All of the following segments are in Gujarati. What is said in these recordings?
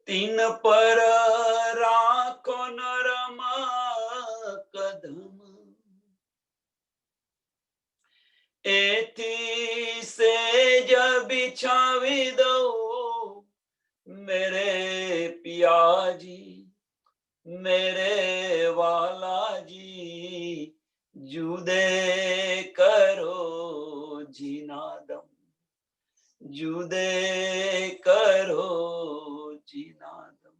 तीन पर राखो नरम कदम, एथी से जब बिछावी दो मेरे पिया जी, मेरे वाला जी, जुदे करो जीनादम, जुदे करो जीनादम,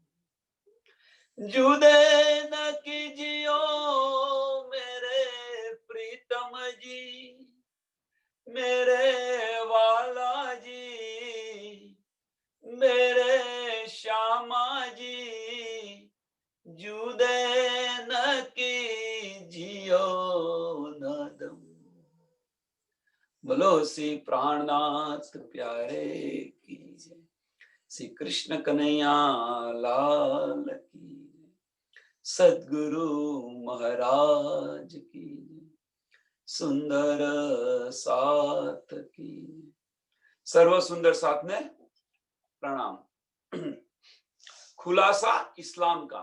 जुदे न कीजियो मेरे प्रीतम जी, मेरे वाला जी, मेरे श्यामा जी, जुदे न कीजियो नदम। बोलो श्री प्राणनाथ प्यारे की जय, श्री कृष्ण कन्हैया लाल की, सद्गुरु महाराज की, सुंदर साथ की। सर्व सुंदर साथ में प्रणाम। खुलासा इस्लाम का,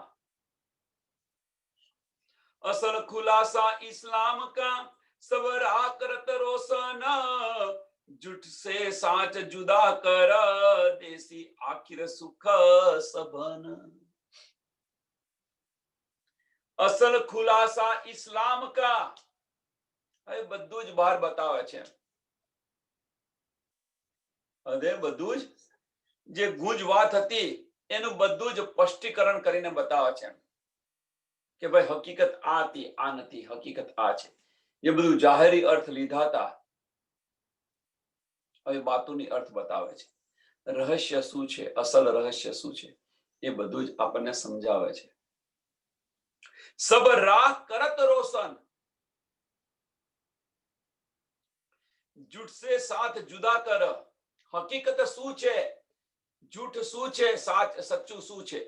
असल खुलासा इस्लाम का, सब राह करत रोशन, झूठ से साच जुदा कर, देसी आखिर सुख सबन। असल खुलासा इस्लाम का, હવે બધું જ બહાર બતાવે છે. હવે બધું જ જે ગુંજ વાત હતી એનું બધું જ સ્પષ્ટીકરણ કરીને બતાવે છે કે ભાઈ હકીકત આ હતી, આ નથી, હકીકત આ છે. એ બધું જાહેરી અર્થ લીધા હતા, હવે વાતોની અર્થ બતાવે છે. રહસ્ય શું છે, અસલ રહસ્ય શું છે, એ બધું જ આપણને સમજાવે છે. સબ રાહ કરત રોશન, જૂઠ से साथ जुदा कर, હકીકત શું છે, જૂઠ શું છે, સચ્ચું શું છે,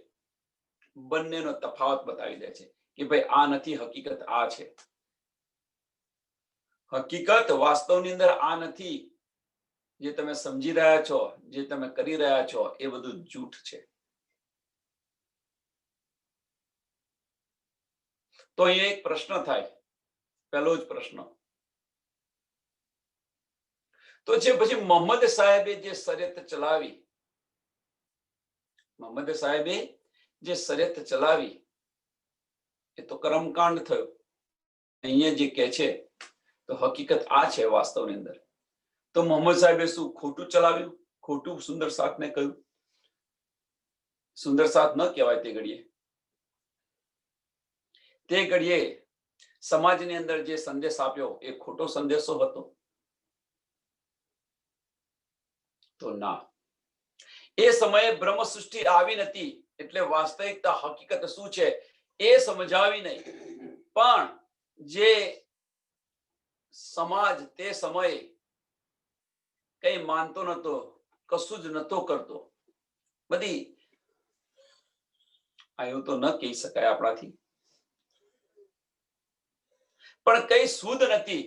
બંનેનો તફાવત બતાવી દે છે કે ભાઈ આ નથી, હકીકત આ છે. હકીકત વાસ્તવની અંદર આ નથી. જે તમે સમજી રહ્યા છો, જે તમે કરી રહ્યા છો, એ બધું જૂઠ છે. તો અહીંયા એક પ્રશ્ન થાય, પહેલો જ પ્રશ્ન તો છે પછી મોહમ્મદ સાહેબે જે શરિયત ચલાવી, મોહમ્મદ સાહેબે જે શરિયત ચલાવી એ તો કર્મકાંડ થયો. અહીંયા જે કહે છે તો હકીકત આ છે વાસ્તવની અંદર. તો મોહમ્મદ સાહેબે શું ખોટું ચલાવ્યું? ખોટું સુંદર સાથને કહ્યું? સુંદર સાથ ન કહેવાય તે ઘડીએ. તે ઘડીએ સમાજની અંદર જે સંદેશ આપ્યો એ ખોટો સંદેશો હતો? તો ના. એ સમયે બ્રહ્મ સૃષ્ટિ આવી નથી, એટલે વાસ્તવિકતા હકીકત શું છે એ સમજાવી નહીં. પણ જે સમાજ તે સમયે કઈ માનતો નતો, કશું જ નતો કરતો, બધી આયું તો ન કહી શકાય આપણાથી, પણ કઈ શુદ્ધ નથી.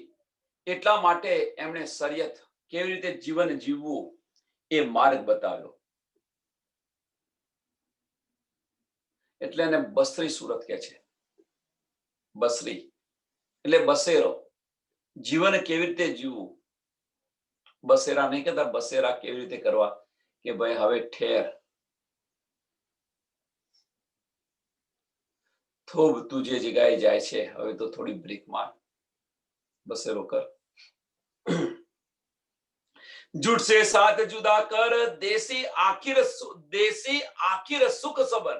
એટલા માટે એમણે શરિયત કેવી રીતે જીવન જીવવું એ માર્ગ બતાવ્યો. એટલે એને બસરી સુરત કહે છે. બસરી એટલે બસેરો, જીવન કેવી રીતે જીવવું. બસેરા નહીં કહેતા, બસેરા કેવી રીતે કરવા કે ભાઈ હવે ઠેર, થોબ તું જે જગ્યાએ જાય છે હવે તો થોડી બ્રેક માર, બસેરો કર. झूठ से साथ जुदा कर, देसी आखिर सुख सबन.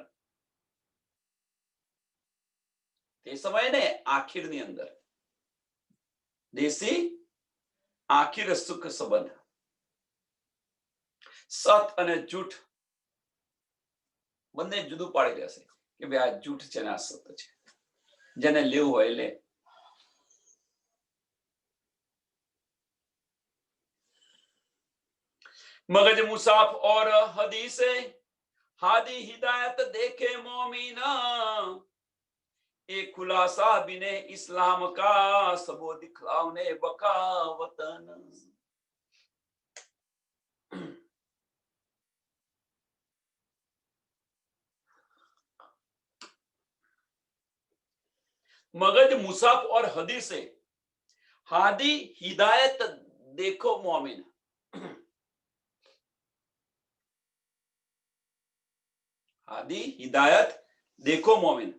તે સમયે ને આખિરની અંદર દેશી આખિર સુખ સંબંધ. સત અને જૂઠ બંને જુદું પાડી દેશે કે ભાઈ આ જૂઠ છે ને આ સત્ય છે. જેને લેવું હોય લે. मगज मुसाफ और हदीसे, हादी हिदायत देखे मोमिना, एक खुलासा बिने इस्लाम का, सबो दिखलावने बका वतन. मगज मुसाफ और हदी से हादी हिदायत देखो मोमिन। हादी हिदायत देखो મોમિન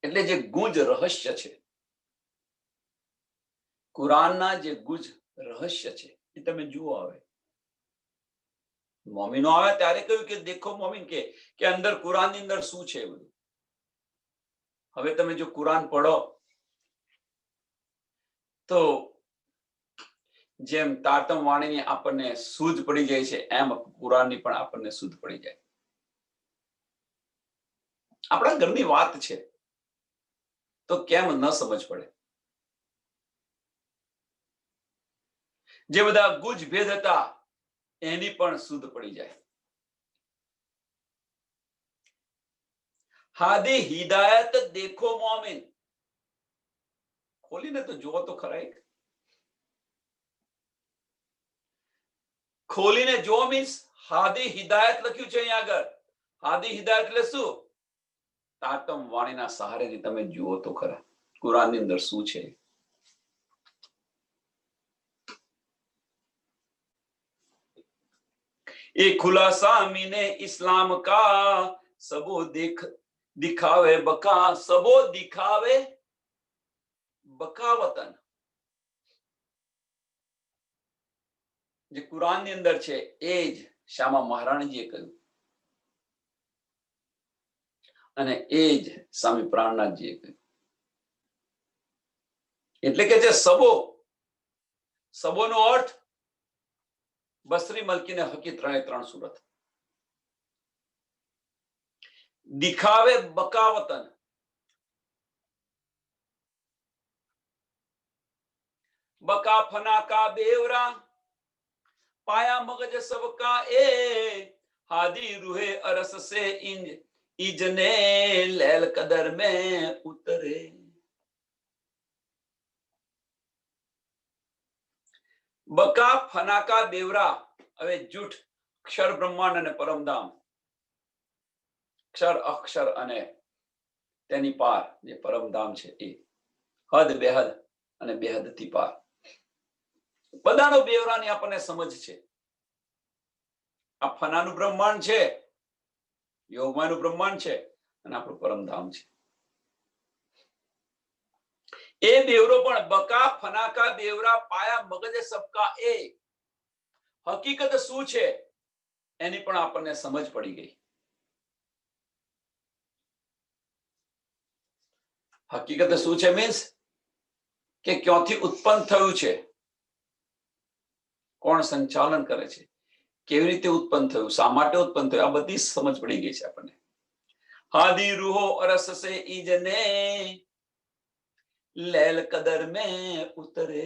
એટલે જે ગુજ રહસ્ય છે, કુરાનના જે ગુજ રહસ્ય છે એ તમે જુઓ. આવે મોમિનો આવે ત્યારે કહ્યું કે દેખો મોમિન, કે અંદર કુરાનની અંદર શું છે બધું. હવે તમે જો કુરાન પઢો તો જેમ તારતમ વાણીની આપણને સૂઝ પડી જાય છે, એમ કુરાનની પણ આપણને સૂઝ પડી જાય. આપણા ઘરની વાત છે તો કેમ ન સમજ પડે. જે બધા ગુજ ભેદ હતા એની પણ સૂઝ પડી જાય. હાદી હિદાયત દેખો મોમિન, ખોલીને તો જુઓ તો ખરા. એક ખોલીને જો મીન્સ હાદી હિદાયત લખ્યું છે અહીંયા આગળ. હાદી હિદાયત એટલે શું? તાતમ વાણીના સહારેથી તમે જુઓ તો ખરા કુરાનની અંદર શું છે. એ ખુલાસા મીને ઇસ્લામ કા સબો દિખાવે બકા, સબો દિખાવે બકાવતન. જે કુરાનની અંદર છે એ જ શ્યામા મહારાણીજીએ કહ્યું અને એ જ સ્વામી પ્રાણનાથજીએ કહ્યું. એટલે કે જે સબોનો અર્થ બસરી મલકીને હકી 3 સુરત. દિખાવે બકાવતન, બકા ફના કા બેવરા, પાયા મગજ સબકા એ, હાદી રૂહે અરસ સે ઇંજ ઇજને લેલ કદર में ઉતરે. બકા ફનાકા બેવરા. હવે જૂઠ અક્ષર બ્રહ્માંડ અને પરમધામ, અક્ષર અક્ષર અને તેની પાર જે પરમધામ છે એ, હદ બેહદ અને બેહદ થી પાર, બધાનો બેવરાની આપણને સમજ છે. આ ફનાનું બ્રહ્માંડ છે, યોગમાનું બ્રહ્માંડ છે અને આપણું પરમધામ છે. એ બેવરો પણ બકા ફનાકા બેવરા પાયા મગજ સબકા એ, હકીકત શું છે એની પણ આપણને સમજ પડી ગઈ. હકીકત શું છે મીન્સ કે ક્યાંથી ઉત્પન્ન થયું છે, કોણ સંચાલન કરે છે, કેવી રીતે ઉત્પન્ન થયું, શા માટે ઉત્પન્ન થયું, આ બધી સમજ પડી ગઈ છે આપણને. હાદી રૂહો અરસ સે ઈજને લેલ કદર में ઉતરે.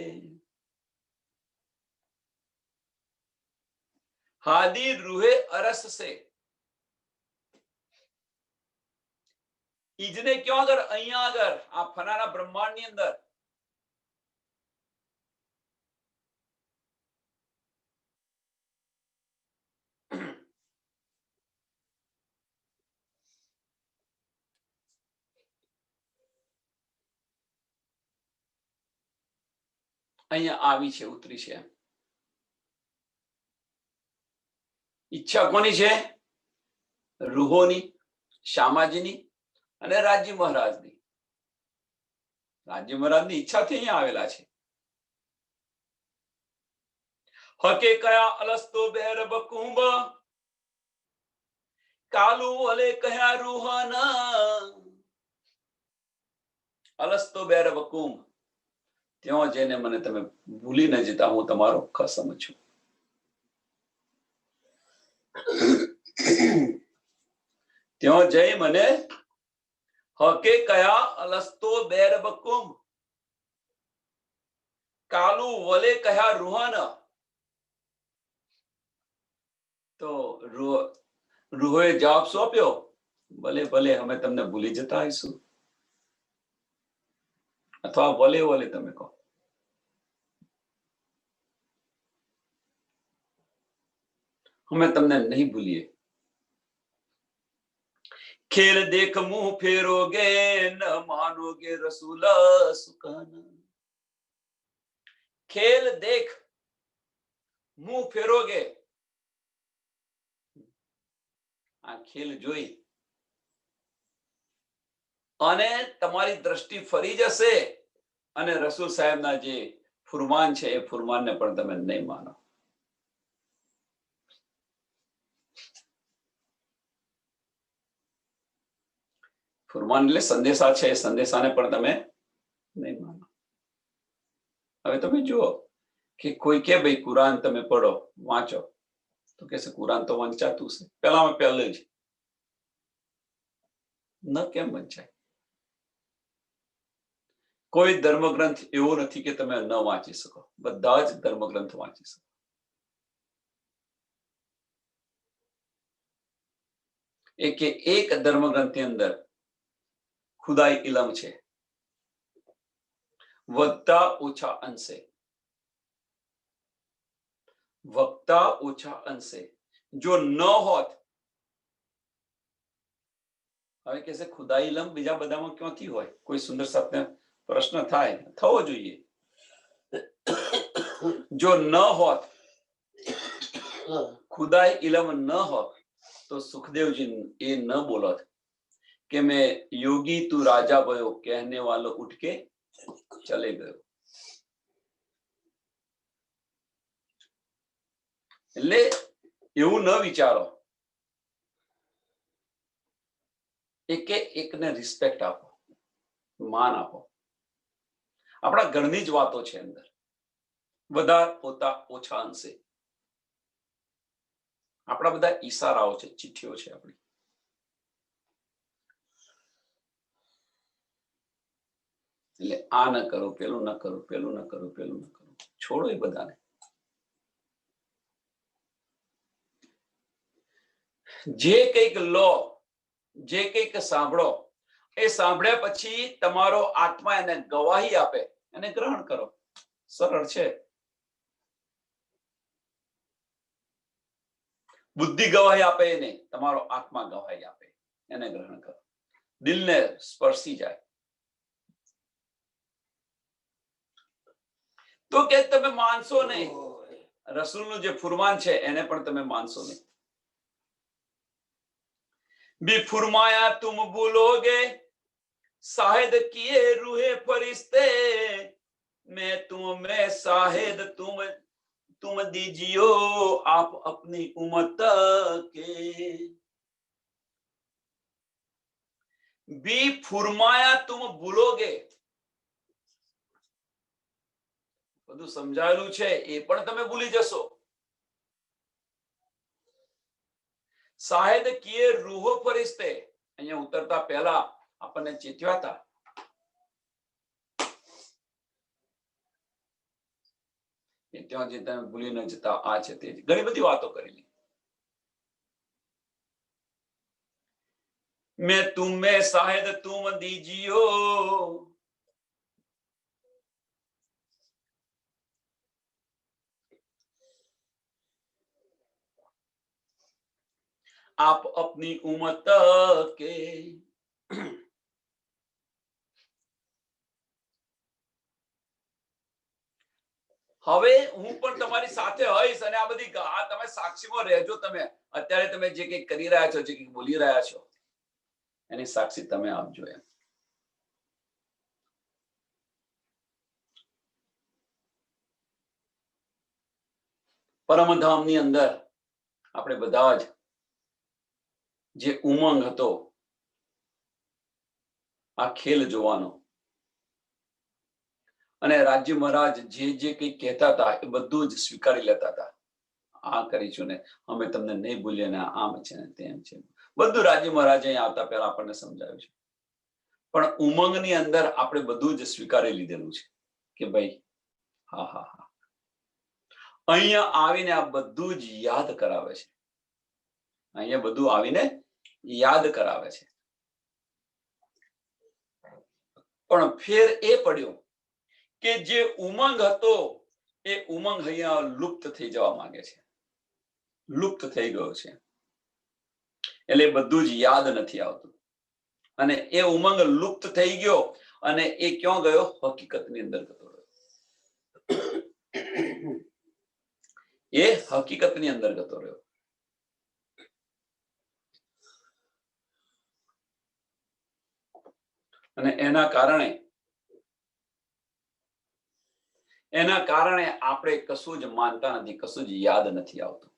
હાદી રૂહે અરસ સે, ઈજને ક્યાં આગળ? અહીંયા આગળ આ ફનાના બ્રહ્માંડ ની અંદર. અહીંયા આવી છે, ઉતરી છે. ઈચ્છા કોની છે? રૂહોની, શ્યામાજીની અને રાજ્ય મહારાજની. રાજ્ય મહારાજની ઈચ્છાથી અહીંયા આવેલા છે. હકે કયા અલસ્તો બેર બકુંબ, કાલુ વલે કયા રૂહાના. અલસ્તો બેર બકુંબ, ત્યાં જઈને મને તમે ભૂલી ન જતા, હું તમારો કસમ છું. ત્યાં જઈ મને હકે કયા અલસ્તો બેર બકુંબ, કાલુ વલે કયા રૂહાના. તો રૂહોએ જવાબ સોંપ્યો, ભલે ભલે અમે તમને ભૂલી જતા આવીશું. અથવા વલે વલે તમે કહો. અમે તમને નહીં ભૂલીએ. खेल देख मुंह फेरोगे न मानोगे रसूल सुखाना। खेल देख मुंह फेरोगे, આ ખેલ જોઈ અને તમારી દ્રષ્ટિ ફરી જશે અને રસૂલ સાહેબના જે ફુરમાન છે એ ફુરમાનને પણ તમે નહીં માનો. ફુરમાન એટલે સંદેશા છે, એ સંદેશાને પણ તમે નહીં માનો. હવે તમે જુઓ કે કોઈ કે ભાઈ કુરાન તમે પઢો વાંચો તો કે છે કુરાન તો વંચાતું છે. પહેલામાં પહેલે જ ન કેમ વંચાય? કોઈ ધર્મગ્રંથ એવો નથી કે તમે ન વાંચી શકો. બધા જ ધર્મગ્રંથ વાંચી શકો. એક ધર્મગ્રંથની અંદર ખુદાઈ ઇલમ છે વધતા ઓછા અંશે, વધતા ઓછા અંશે. જો ન હોત, હવે કે છે ખુદાઈ ઇલમ બીજા બધામાં ક્યાંથી હોય? કોઈ સુંદર સાથે પ્રશ્ન થાય, થવો જોઈએ. જો ન હોત, ખુદાઈ ઇલમ ન હોત તો સુખદેવજી એ ન બોલત કે મેં યોગી તું રાજા ભયો કહેને વાલો ઉઠ કે ચલે ગયો. એટલે એવું ન વિચારો. એકે એકને રિસ્પેક્ટ આપો, માન આપો. આપણા ઘરની જ વાતો છે અંદર, વધારે પોતા ઓછા અંશે. આપણા બધા ઈશારાઓ છે, ચિઠ્ઠીઓ છે આપણી. એટલે આ ન કરો, પેલું ન કરો, પેલું ન કરો, પેલું ન કરો. છોડો એ બધાને. જે કંઈક લો, જે કંઈક સાંભળો, એ સાંભળ્યા પછી તમારો આત્મા એને ગવાહી આપે, એને ગ્રહણ કરો. સરળ છે. બુદ્ધિ ગવાહી આપે એને, તમારો આત્મા ગવાહી આપે, એને ગ્રહણ કરો. દિલને સ્પર્શી જાય તો કે તમે માનશો નહીં. રસૂલનું જે ફુરમાન છે એને પણ તમે માનશો નહીં. भी फुरमाया तुम भूलोगे शाहिद किए रूहे फरिश्ते मैं तुम्हें शाहिद तुम दीजियो आप अपनी उम्मत के. भी फुरमाया तुम भूलोगे, બધું સમજાયેલું છે એ પણ તમે ભૂલી જશો. શાહિદ કિએ રૂહો ફરિશ્તે, અહીંયા ઉતરતા પહેલા આપણને ચેત્યા હતા. ત્યાં જે તમે ભૂલી ન જતા આ છે તે ઘણી બધી વાતો કરેલી. મેં તુમે શાહિદ તુમ દીजियो आप अपनी उम्मत के. હવે હું પણ તમારી સાથે હોઈશ અને આ બધી આ તમે સાક્ષીમાં રહેજો. તમે અત્યારે તમે જે કંઈક કરી રહ્યા છો, જે કંઈક બોલી રહ્યા છો, એની સાક્ષી તમે આપજો. એમ પરમધામની અંદર આપણે બધા જ જે ઉમંગ હતો આ ખેલ જોવાનો, અને રાજ્ય મહારાજ જે કંઈ કહેતા હતા એ બધું જ સ્વીકારી લેતા હતા. આ કરીશું ને અમે તમને નહીં ભૂલીએ ને આમ છે ને તેમ છે, બધું રાજ્ય મહારાજ અહીંયા આવતા પહેલા આપણને સમજાવ્યું છે. પણ ઉમંગની અંદર આપણે બધું જ સ્વીકારી લીધેલું છે કે ભાઈ હા હા હા. અહીંયા આવીને આ બધું જ યાદ કરાવે છે. અહીંયા બધું આવીને યાદ કરાવે છે. પણ ફેર એ પડ્યો કે જે ઉમંગ હતો એ ઉમંગ અહીંયા લુપ્ત થઈ જવા માંગે છે, લુપ્ત થઈ ગયો છે. એટલે બધું જ યાદ નથી આવતું. અને એ ઉમંગ લુપ્ત થઈ ગયો અને એ ક્યાં ગયો? હકીકતની અંદર જતો રહ્યો. એ હકીકતની અંદર જતો રહ્યો. અને એના કારણે આપણે કશું જ માનતા નથી, કશું જ યાદ નથી આવતું.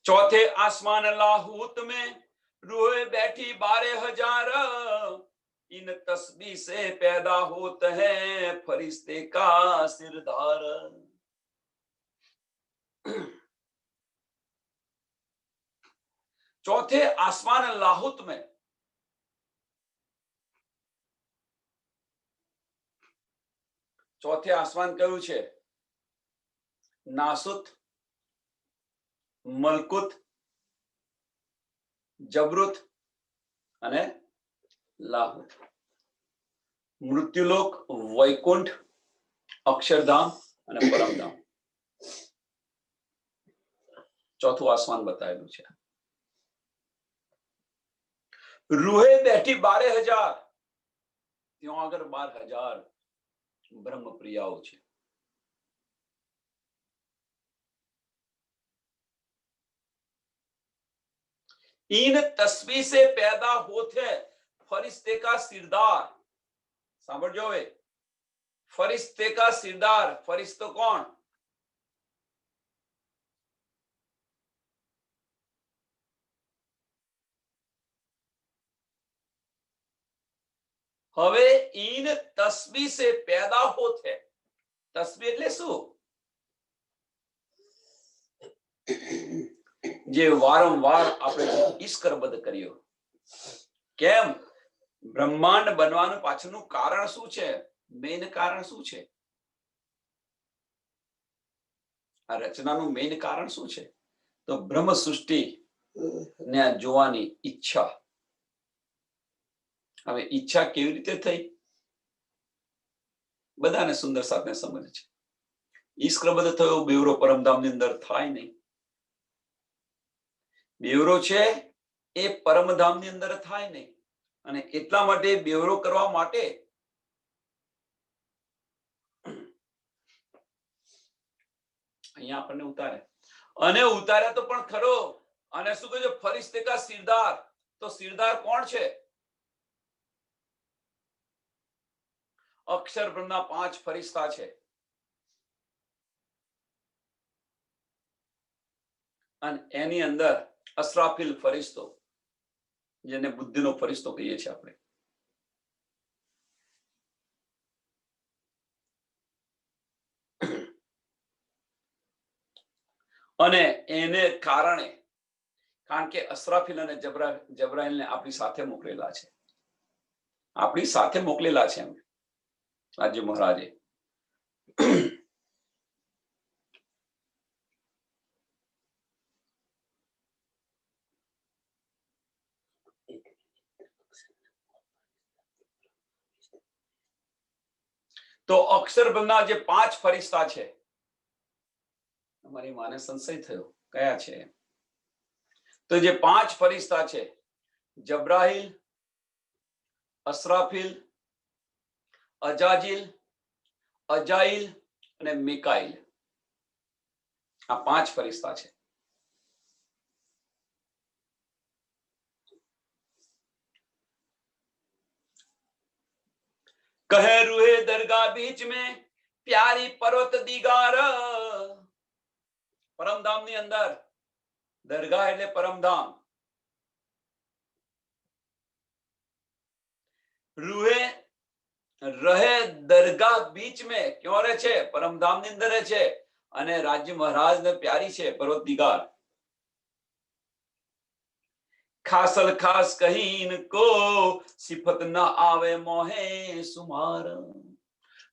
चौथे आसमान लाहूत में रूहे बैठी 12,000 इन तस्बीह से पैदा होता है फरिश्ते का सिरदार. चौथे आसमान लाहूत में चौथे आसमान કયું છે? નાસુત, મલકુત, જબરુત અને લાહુત. મૃત્યુલોક, વૈકુંઠ, અક્ષરધામ અને પરમધામ. ચોથું આસમાન બતાવેલું છે. રૂહે બેઠી 12,000, ત્યાં આગળ 12,000 બ્રહ્મ પ્રિયાઓ છે. इन तस्वीर से पैदा होते फरिश्ते का सिरदार. સાંભળજો હવે, ફરિશ્તે કા સિરદાર. ફરિશ્તો કોણ? હવે इन तस्वीर से पैदा होते, તસ્બીહ એટલે શું? જે વારંવાર આપણે ઈશ્કરબદ્ધ કર્યો. કેમ? બ્રહ્માંડ બનવાનું પાછળનું કારણ શું છે? મેઇન કારણ શું છે? આ રચનાનું મેઇન કારણ શું છે? તો બ્રહ્મ સૃષ્ટિ ને જોવાની ઈચ્છા. હવે ઈચ્છા કેવી રીતે થઈ? બધાને સુંદર સાથે સમજ છે. ઈશ્કરબદ્ધ થયો બેવરો પરમધામની અંદર થાય નહીં. બેવરો છે એ પરમધામની અંદર થાય નહીં. અને એટલા માટે બેવરો કરવા માટે અહીંયા આપણને ઉતારે. અને ઉતાર્યા તો પણ ખરો. અને શું કહે છે? ફરિશ્તે કા સિરદાર. તો સિરદાર કોણ છે? અક્ષર બ્રહ્મના 5 ફરિશ્તા છે. અને એની અંદર અસરાફીલ ફરિશ્તો, જેને બુદ્ધિનો ફરિશ્તો કહીએ છીએ આપણે. અને એને કારણે, કારણ કે અસરાફીલ અને જબરાઈલને આપણી સાથે મોકલેલા છે. આપણી સાથે મોકલેલા છે એમ રાજ્ય મહારાજે. તો અક્ષર બ્રહ્મના જે 5 ફરિશ્તા છે, અમારી માને સંશય થયો કયા છે? તો જે 5 ફરિશ્તા છે, જબ્રાઈલ, અસરાફીલ, અજાજીલ, અજાઈલ અને મિકાઈલ. આ 5 ફરિશ્તા છે. કહે રૂહે દરગાહ બીચ में प्यारी पर्वत दिगार. પરમધામ ની અંદર દરગાહ એટલે પરમધામ. રૂહે રહે દરગાહ બીચ में, ક્યાં રહે છે? પરમધામ ની અંદર રહે છે. અને રાજ્ય મહારાજ ને પ્યારી છે પર્વત દિગાર. ખાસલ ખાસ કહી ઇनको સિફત ના આવે મોહે સુમાર.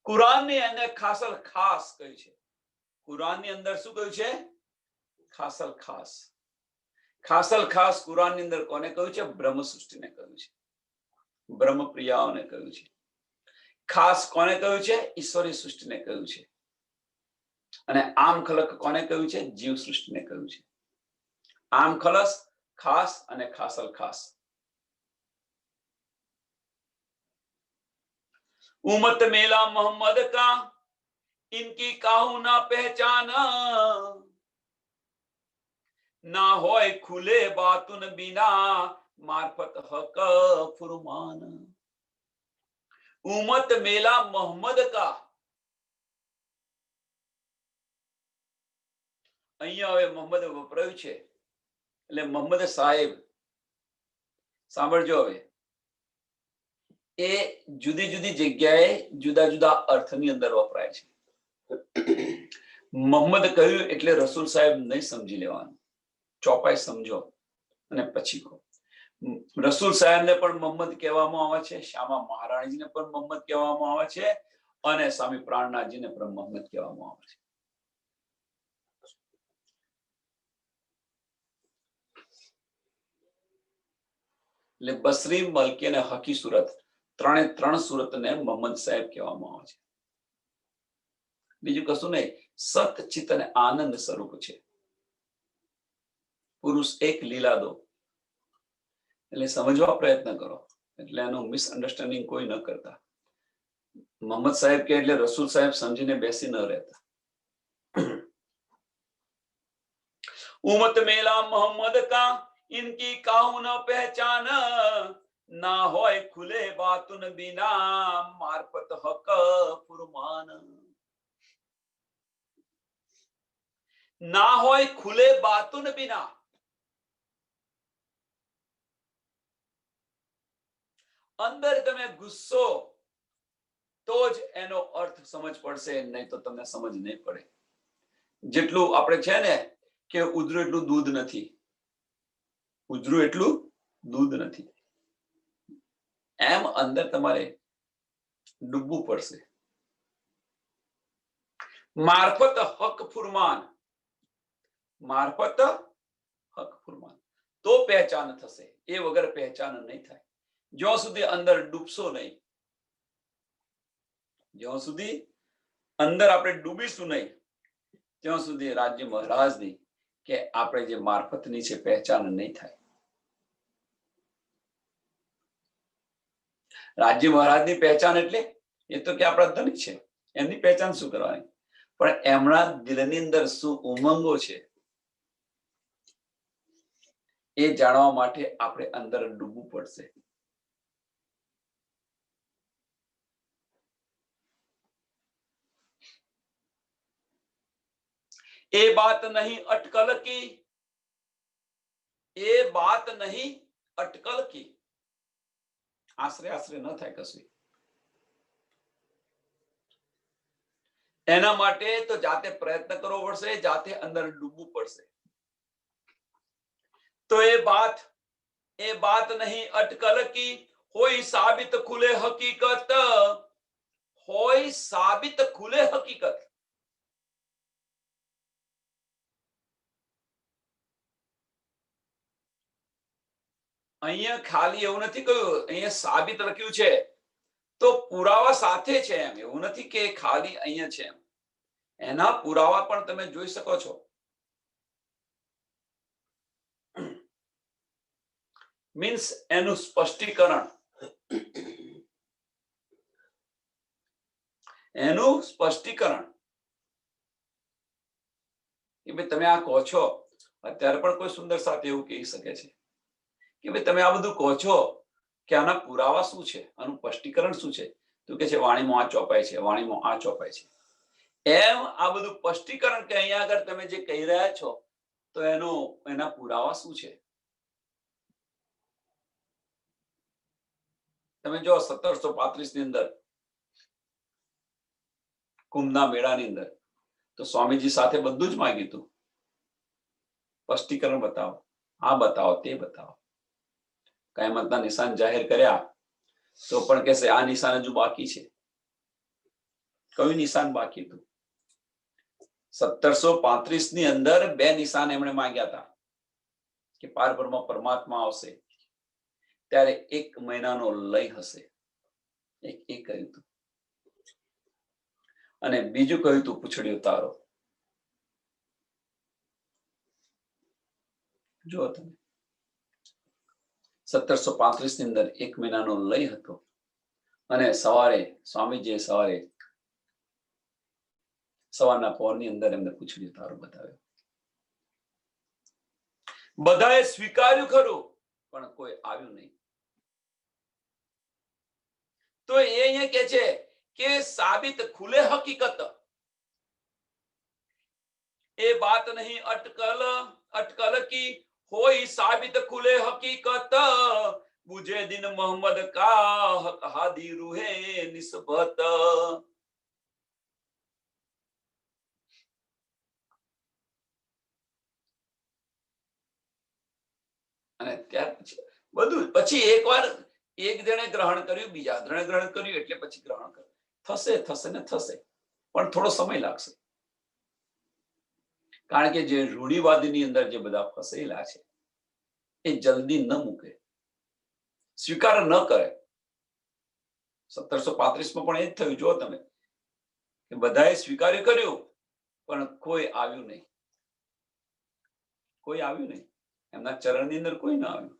કુરાન ની અંદર ખાસલ ખાસ કહ્યું છે. કુરાન ની અંદર શું કહ્યું છે? ખાસલ ખાસ. ખાસલ ખાસ કુરાન ની અંદર કોને કહ્યું છે? બ્રહ્મ સૃષ્ટિને કહ્યું છે, બ્રહ્મ પ્રિયાઓને કહ્યું છે. ખાસ કોને કહ્યું છે? ઈશ્વરી સૃષ્ટિને કહ્યું છે. અને આમ ખલક કોને કહ્યું છે? જીવ સૃષ્ટિને કહ્યું છે. આમ ખલસ ખાસ અને ખાસલ ખાસ. उमत मेला मोहम्मद का इनकी काहू ना पहचान ना होय खुले बातुन बिना मार्फत हक फुरमान. उमत मेला मोहम्मद का. અહીંયા હવે મોહમ્મદ વપરાયું છે એટલે મોહમ્મદ સાહેબ. સાંભળજો હવે, એ જુદી જુદી જગ્યાએ જુદા જુદા અર્થની અંદર વપરાય છે. મોહમ્મદ કહ્યું એટલે રસૂલ સાહેબ નહીં સમજી લેવાનું, ચોપાઈ સમજો અને પછી કહો. રસૂલ સાહેબને પણ મોહમ્મદ કહેવામાં આવે છે, શ્યામા મહારાણીજીને પણ મોહમ્મદ કહેવામાં આવે છે, અને સ્વામી પ્રાણનાથજીને પણ મોહમ્મદ કહેવામાં આવે છે. એટલે બસરી, મલકી અને હકી સુરત, ત્રણે ત્રણ સુરતને મોહમ્મદ સાહેબ કહેવામાં આવે છે. બીજું કશું નહીં, સત ચિત અને આનંદ સ્વરૂપ છે. પુરુષ એક લીલા દો. એટલે સમજવા પ્રયત્ન કરો, એટલે એનું મિસઅન્ડરસ્ટેન્ડિંગ કોઈ ન કરતા. મોહમ્મદ સાહેબ કે એટલે રસૂલ સાહેબ સમજીને બેસી ન રહેતા. उमत मेला मोहम्मद का इनकी काहू न पहचान ना होय खुले बातुन बिना मार्फत हक फुरमान. ना होय खुले बातुन बिना. અંદર તમે ગુસ્સો તો જ એનો અર્થ સમજ પડશે, નહીં તો તમને સમજ નહીં પડે. જેટલું આપણે છે ને કે ઉધરું એટલું દૂધ નથી, ઉધરું એટલું દૂધ નથી, એમ અંદર તમારે ડૂબવું પડશે. મારફત હક ફુરમાન. મારફત હક ફુરમાન તો પહેચાન થશે, એ વગર પહેચાન નહીં થાય. જ્યાં સુધી અંદર ડૂબશો નહીં, જ્યાં સુધી અંદર આપણે ડૂબીશું નહીં, ત્યાં સુધી રાજ્ય મહારાજની કે આપણે જે મારફતની છે પહેચાન નહીં થાય. રાજ્ય મહારાજની પહેચાન એટલે એ તો કે આપણા ધનિક છે, એમની પહેચાન શું કરવાની, પણ એમના દિલની અંદર શું ઉમંગો છે એ જાણવા માટે આપણે અંદર ડૂબવું પડશે. એ બાત નહીં અટકલ કી, એ બાત નહીં અટકલ કી. આશરે આશરે ન થાય કશું. એના માટે તો જાતે પ્રયત્ન કરવો પડશે, જાતે અંદર ડૂબવું પડશે. તો એ બાત નહીં અટકલ કી, હોય સાબિત ખુલે હકીકત, હોય સાબિત ખુલે હકીકત. અહીંયા ખાલી એવું નથી કહ્યું, અહીંયા સાબિત લખ્યું છે તો પુરાવા સાથે છે એમ, એવું નથી કે ખાલી અહીંયા છે એમ. એના પુરાવા પણ તમે જોઈ શકો છો. મીન્સ એનું સ્પષ્ટીકરણ, એનું સ્પષ્ટીકરણ કે ભાઈ તમે આ કહો છો. અત્યારે પણ કોઈ સુંદર સાથે એવું કહી શકે છે કે ભાઈ તમે આ બધું કહો છો કે આના પુરાવા શું છે, આનું સ્પષ્ટીકરણ શું છે? તો કે છે વાણીમાં આ ચોપાય છે, વાણીમાં આ ચોપાય છે. એમ આ બધું સ્પષ્ટીકરણ કે અહીંયા આગળ તમે જે કહી રહ્યા છો તો એના પુરાવા શું છે? તમે જો 1735 ની અંદર કુંભના મેળાની અંદર તો સ્વામીજી સાથે બધું જ માંગ્યું હતું, સ્પષ્ટીકરણ બતાવો, આ બતાવો, તે બતાવો. કાયમતના નિશાન જાહેર કર્યા તો પણ કહેશે આ નિશાન હજુ બાકી છે. કયું નિશાન બાકી હતું? 1735 ની અંદર 2 નિશાન એમણે માંગ્યા હતા કે પારબ્રહ્મ પરમાત્મા આવશે ત્યારે 1 મહિનાનો લય હશે, એક કહ્યું હતું. અને બીજું કહ્યું હતું પૂછડી ઉતારો. જો તમે 1735 ની અંદર 1 મહિનાનો લય હતો અને સવારે સ્વામીજીએ સવારના પહોરની અંદર એમને પૂછડી તારો બતાવ્યો. બધાએ સ્વીકાર્યું ખરું, પણ કોઈ આવ્યું નહીં. તો એ અહીંયા કે છે કે સાબિત ખુલે હકીકત, એ બાત નહીં અટકલ કી હોઈ સાબિત ખુલે હકીકત, બુझे दिन मोहम्मद का हक हादी रूहे निस्बत. અને ત્યાર પછી એકવાર એક જણે ગ્રહણ કર્યું, બીજા જણે ગ્રહણ કર્યું, એટલે પછી ગ્રહણ કર્યું. થશે ને થશે, પણ થોડો સમય લાગશે. કારણ કે જે રૂઢિવાદની અંદર જે બધા ફસેલા છે એ જલ્દી ન મૂકે, સ્વીકાર ન કરે. 1735 માં પણ એ જ થયું. જો તમે કે બધાએ સ્વીકાર્ય કર્યું, પણ કોઈ આવ્યું નહીં. એમના ચરણની અંદર કોઈ ના આવ્યું.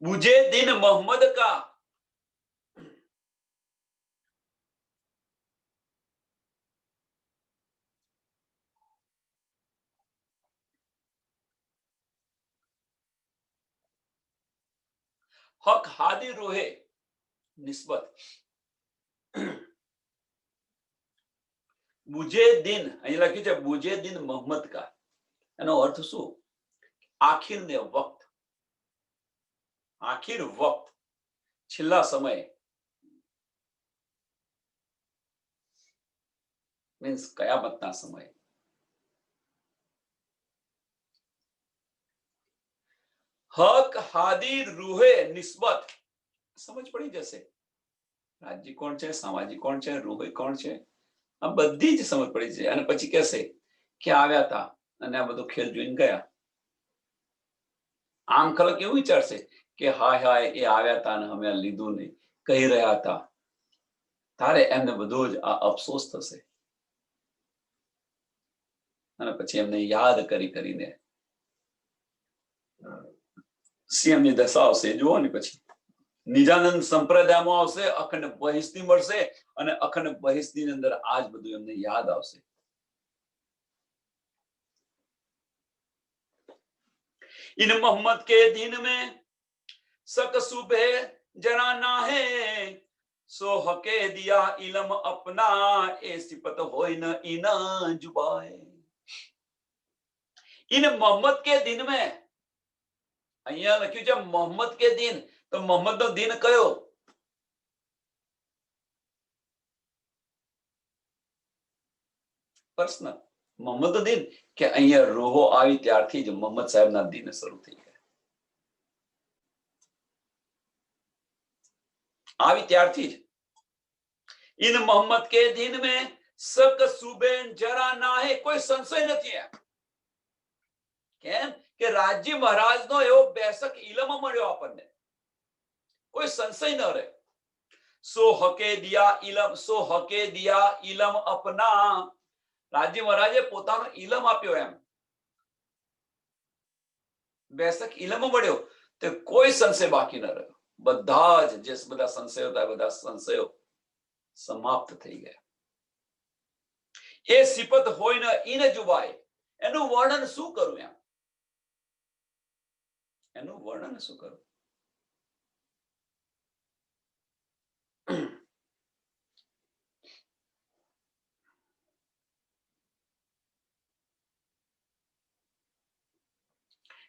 બુझे दिन मोहम्मद का हक हादी रूहे निस्बत. બુझे दिन, અહીં લખ્યું છે બુझे दिन મોહમ્મદ કા. એનો અર્થ શું? આખિર વક્ત, છેલ્લા સમય. મીન્સ કયામતના સમય. હક હાદી રૂહે નિસ્બત. સમજ પડી જશે. રાજ્ય કોણ છે, સામાજિક કોણ છે, રૂહે કોણ છે, આ બધી જ સમજ પડી છે. અને પછી કહેશે કે આવ્યા હતા અને આ બધો ખેલ જોઈને ગયા. આમ ખલક એવું વિચારશે કે હાય એ આવ્યા હતા અને અમે લીધું નહીં, કહી રહ્યા હતા. તારે એમને બધો જ આ અફસોસ થશે. અને પછી એમને યાદ કરીને સીએમની દશા આવશે. જુઓ ને પછી નિજાનંદ સંપ્રદાયમાં આવશે, અખંડ બહિષ્ઠી મળશે અને અખંડ બહિષ્ઠની અંદર આજ બધું એમને યાદ આવશે. इन मोहम्मद के दिन में शक सुबह जरा ना है, सो हके दिया इलम अपना, ए सिपत होय न इना जुबाए. इन मोहम्मद के दिन में, અહીંયા લખ્યું છે મોહમ્મદ કે દિન. તો મોહમ્મદ નો દિન કયો? પ્રશ્ન. મોહમ્મદ નો દિન કે અહીંયા રૂહો આવી ત્યારથી જ મોહમ્મદ સાહેબના દિન શરૂ થઈ ગયા. આવી ત્યારથી જ. इन मोहम्मद के दिन में शक सुबह जरा ना है, કોઈ સંશય નથી. કેમ કે રાજ્ય મહારાજ નો એવો બેસક ઇલમ મળ્યો આપણને, કોઈ સંશય ન રહે. સો હકે દિયા ઇલમ અપના. રાજ્ય મહારાજે પોતાનો ઇલમ આપ્યો, એમ બેસક ઇલમ મળ્યો, તે કોઈ સંશય બાકી ન રહ્યો. બધા જ જે બધા સંશયો હતા, બધા સંશયો સમાપ્ત થઈ ગયા. એ સિપત હોય ને ઈને જુબાય. એનું વર્ણન શું કરું? એનું વર્ણન શું કરું?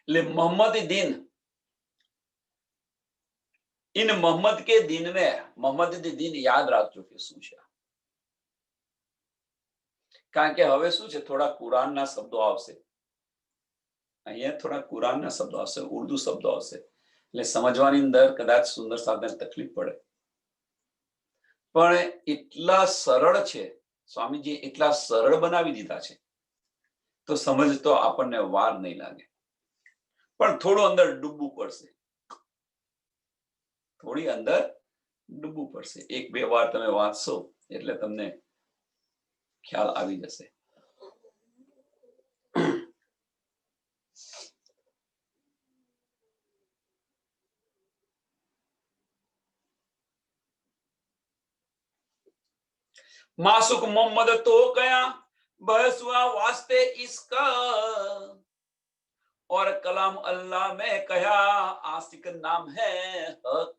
એટલે मोहम्मद दिन, इन मोहम्मद के दिन में, मोहम्मद दिन યાદ રાખજો કે શું છે. કારણ કે હવે શું છે, થોડા કુરાનના શબ્દો આવશે. અહીંયા થોડા કુરાનના શબ્દો આવશે, ઉર્દુ શબ્દો આવશે, એટલે સમજવાની અંદર કદાચ સુંદર સાધન તકલીફ પડે. પણ એટલા સરળ છે, સ્વામીજી એટલા સરળ બનાવી દીધા છે, તો સમજતો આપણને વાર નહીં લાગે. પણ થોડું અંદર ડૂબવું પડશે, થોડી અંદર ડૂબવું પડશે. 1-2 વાર તમે વાંચશો એટલે તમને ખ્યાલ આવી જશે. मासुक मोहम्मद तो कया बहस हुआ वास्ते इसका, और कलाम अल्लाह में कहा आशिक नाम है हक।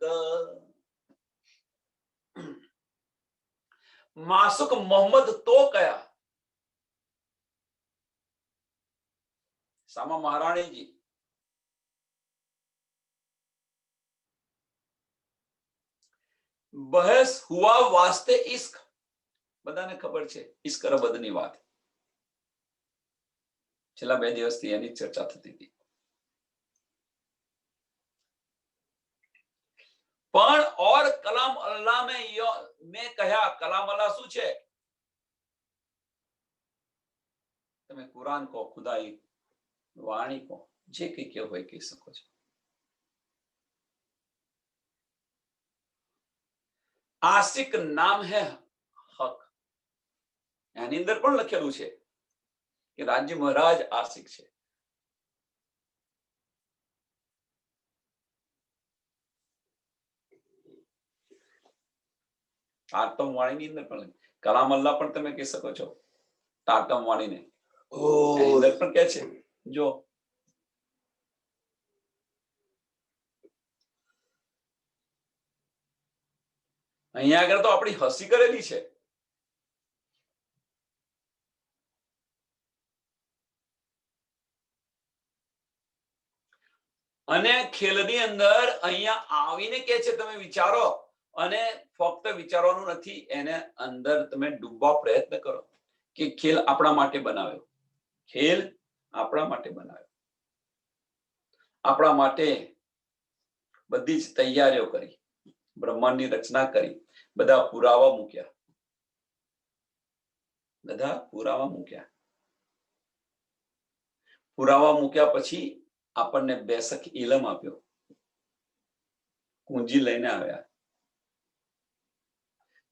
मासुक मोहम्मद तो कया, सामा महाराणी जी બહેસ હુઆ વાસ્તે ઇશ્ક, બધાને ખબર છે ઇશ્ક રબદની વાત, છેલ્લા 2 દિવસથી એની ચર્ચા થતી હતી. પણ ઓર કલામ અલ્લાહ મેં કહ્યા, કલામ અલ્લાહ શું છે? તમે કુરાન કહો, ખુદાઈ વાણી કહો, જે કઈ કહેવું હોય કહી શકો છો. આશિક નામ હે હક, એની અંદર પણ લખેલું છે કે રાજ્ય મહારાજ આશિક છે. તારતમ વાણીની અંદર પણ કલામ અલ્લાહ પણ તમે કહી શકો છો. તારતમ વાણીને એની અંદર પણ કહે છે. જો અહીંયા આગળ તો આપણી હસી કરેલી છે. અને ખેલની અંદર અહીંયા આવીને કે છે તમે વિચારો, અને ફક્ત વિચારવાનું નથી, એને અંદર તમે ડૂબવા પ્રયત્ન કરો કે ખેલ આપણા માટે બનાવ્યો, ખેલ આપણા માટે બનાવ્યો, આપણા માટે બધી જ તૈયારીઓ કરી, બ્રહ્માંડની રચના કરી, બધા પુરાવા મૂક્યા, બધા પુરાવા મૂક્યા. પુરાવા મૂક્યા પછી આપણને બેસક ઇલમ આપ્યો, કુંજી લઈને આવ્યા,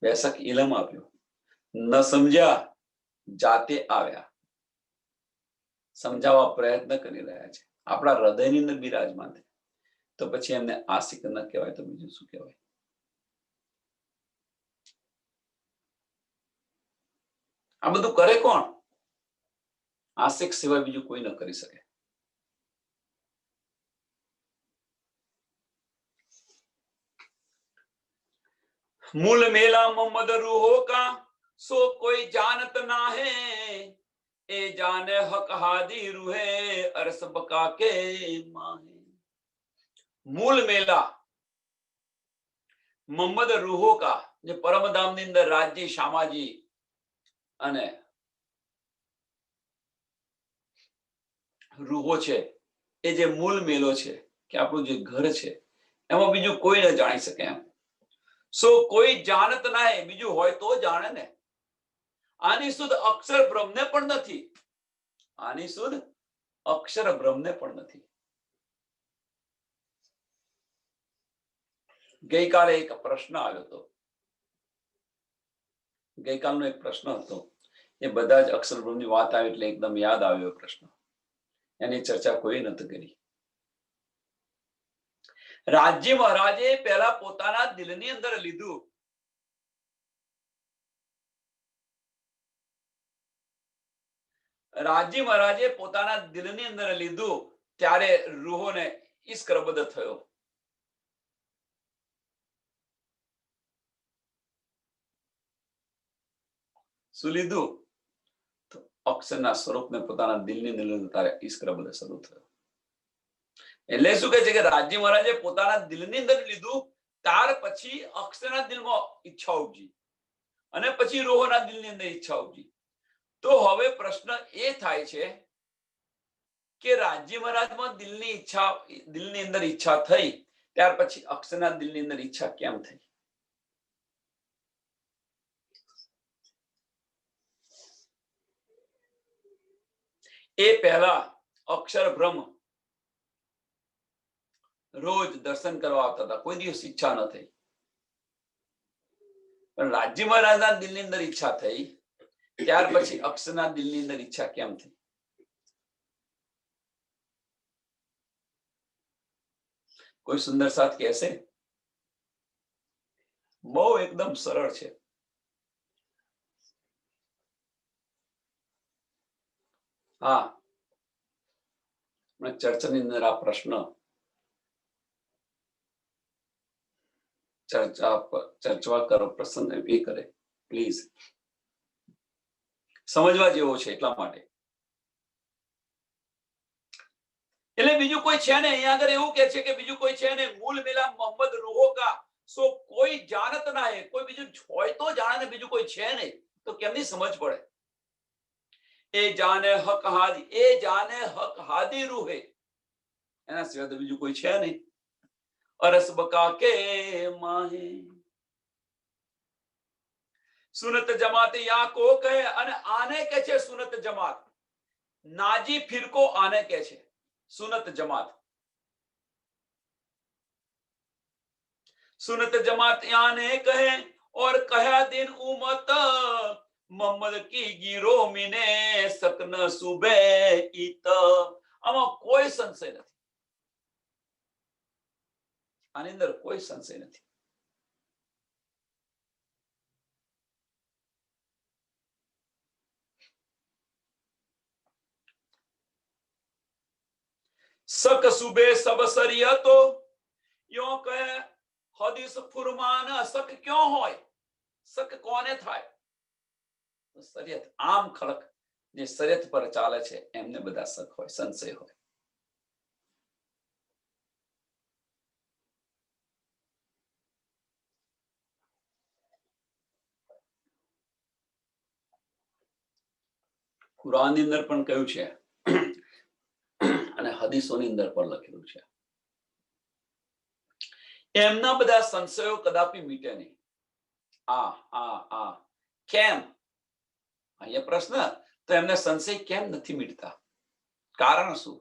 બેસક ઇલમ આપ્યો, ન સમજ્યા જાતે આવ્યા, સમજાવવા પ્રયત્ન કરી રહ્યા છે, આપણા હૃદયની અંદર બિરાજમાન છે. તો પછી એમને આશિક ન કહેવાય તો બીજું શું કહેવાય? આ બધું કરે કોણ? આશિક સિવાય બીજું કોઈ ન કરી શકે. मूल मेला मोहम्मद रूहो का सो कोई जानत ना है, ए जाने हक हादी रूहे अरस बका के माहे. मूल मेला મોહમ્મદ રૂહો કા, જે પરમધામની અંદર રાજ્ય શામાજી અને રૂહો છે, એ જે મૂળ મેલો છે કે આપણું જે ઘર છે, એમાં બીજું કોઈ ન જાણી શકે એમ. સો કોઈ જાણત ના હે, બીજું હોય તો જાણે ને. આની શુદ્ધ અક્ષર બ્રહ્મને પણ નથી, આની શુદ્ધ અક્ષર બ્રહ્મને પણ નથી. ગઈકાલે એક પ્રશ્ન આવ્યો હતો, ગઈકાલનો એક પ્રશ્ન હતો, એ બધા જ અક્ષર બ્રહ્મની વાત આવી એટલે એકદમ યાદ આવ્યો પ્રશ્ન. એની ચર્ચા કોઈ નથી કરી. રાજ્ય મહારાજે પહેલા પોતાના દિલની અંદર લીધું, રાજ્ય મહારાજે પોતાના દિલની અંદર લીધું ત્યારે રૂહોને ઇશ્ક રબદ થયો. શું લીધું? તો અક્ષરના સ્વરૂપને પોતાના દિલની અંદર લીધું ત્યારે ઇશ્ક રબદ શરૂ થયો. એટલે શું કહે છે કે રાજ્ય મહારાજે પોતાના દિલની અંદર લીધું, ત્યાર પછી અક્ષરના દિલમાં ઈચ્છા ઉપજી, અને પછી રોહોના દિલની અંદર ઈચ્છા ઉપજી. તો હવે પ્રશ્ન એ થાય છે કે રાજ્ય મહારાજમાં દિલની અંદર ઈચ્છા થઈ, ત્યાર પછી અક્ષરના દિલની અંદર ઈચ્છા કેમ થઈ? એ પહેલા અક્ષર બ્રહ્મ રોજ દર્શન કરવા આવતા હતા, કોઈ દિવસ ઈચ્છા ન થઈ. પણ રાજ્ય મહારાજના દિલની અંદર ઈચ્છા થઈ, ત્યાર પછી અક્ષરના દિલની અંદર ઈચ્છા કેમ થઈ? કોઈ સુંદર સાથ કહેશે? બહુ એકદમ સરળ છે. હા, ચર્ચાની અંદર આ પ્રશ્ન ચર્ચા કરો, પ્રસન્ન એ કરે પ્લીઝ, સમજવા જેવો છે એટલા માટે. એટલે બીજું કોઈ છે ને, અહીંયા આગળ એવું કે છે કે બીજું કોઈ છે ને, મૂલ મિલા મોહમ્મદ રૂહો કા સો કોઈ જાણત ના હે, કોઈ બીજું હોય તો જાણે ને, બીજું કોઈ છે નહીં તો કેમની સમજ પડે. એ જાને હક હાદી, એ જાને હક હાદી રૂહે, એના સિવાય તો બીજું કોઈ છે નહીં. અરસ બકા કે માહે સુનત જમાત યા કો કહે, અને આને કે છે સુનત જમાત. નાજી ફિરકો આને કે છે સુનત જમાત. सुनत जमात याने कहे और कहा दिन उमत मोहम्मद की गिरो मिने सकन सुबह ईत. આમાં કોઈ સંશય નથી, આની અંદર કોઈ સંશય નથી. सक सुबह सब सरियतो यो कहे हदीस फुरमान. सक क्यों होय? सक कोने થાય? શરીયત, આમ ખલક જે શરીયત પર ચાલે છે એમને બધા શક હોય, સંશય હોય. કુરાનની અંદર પણ કહ્યું છે અને હદીસોની અંદર પણ લખેલું છે, એમના બધા સંશયો કદાપી મીટે નહીં. કેમ? અહીંયા પ્રશ્ન, તો એમને સંશય કેમ નથી મીટતા? કારણ શું?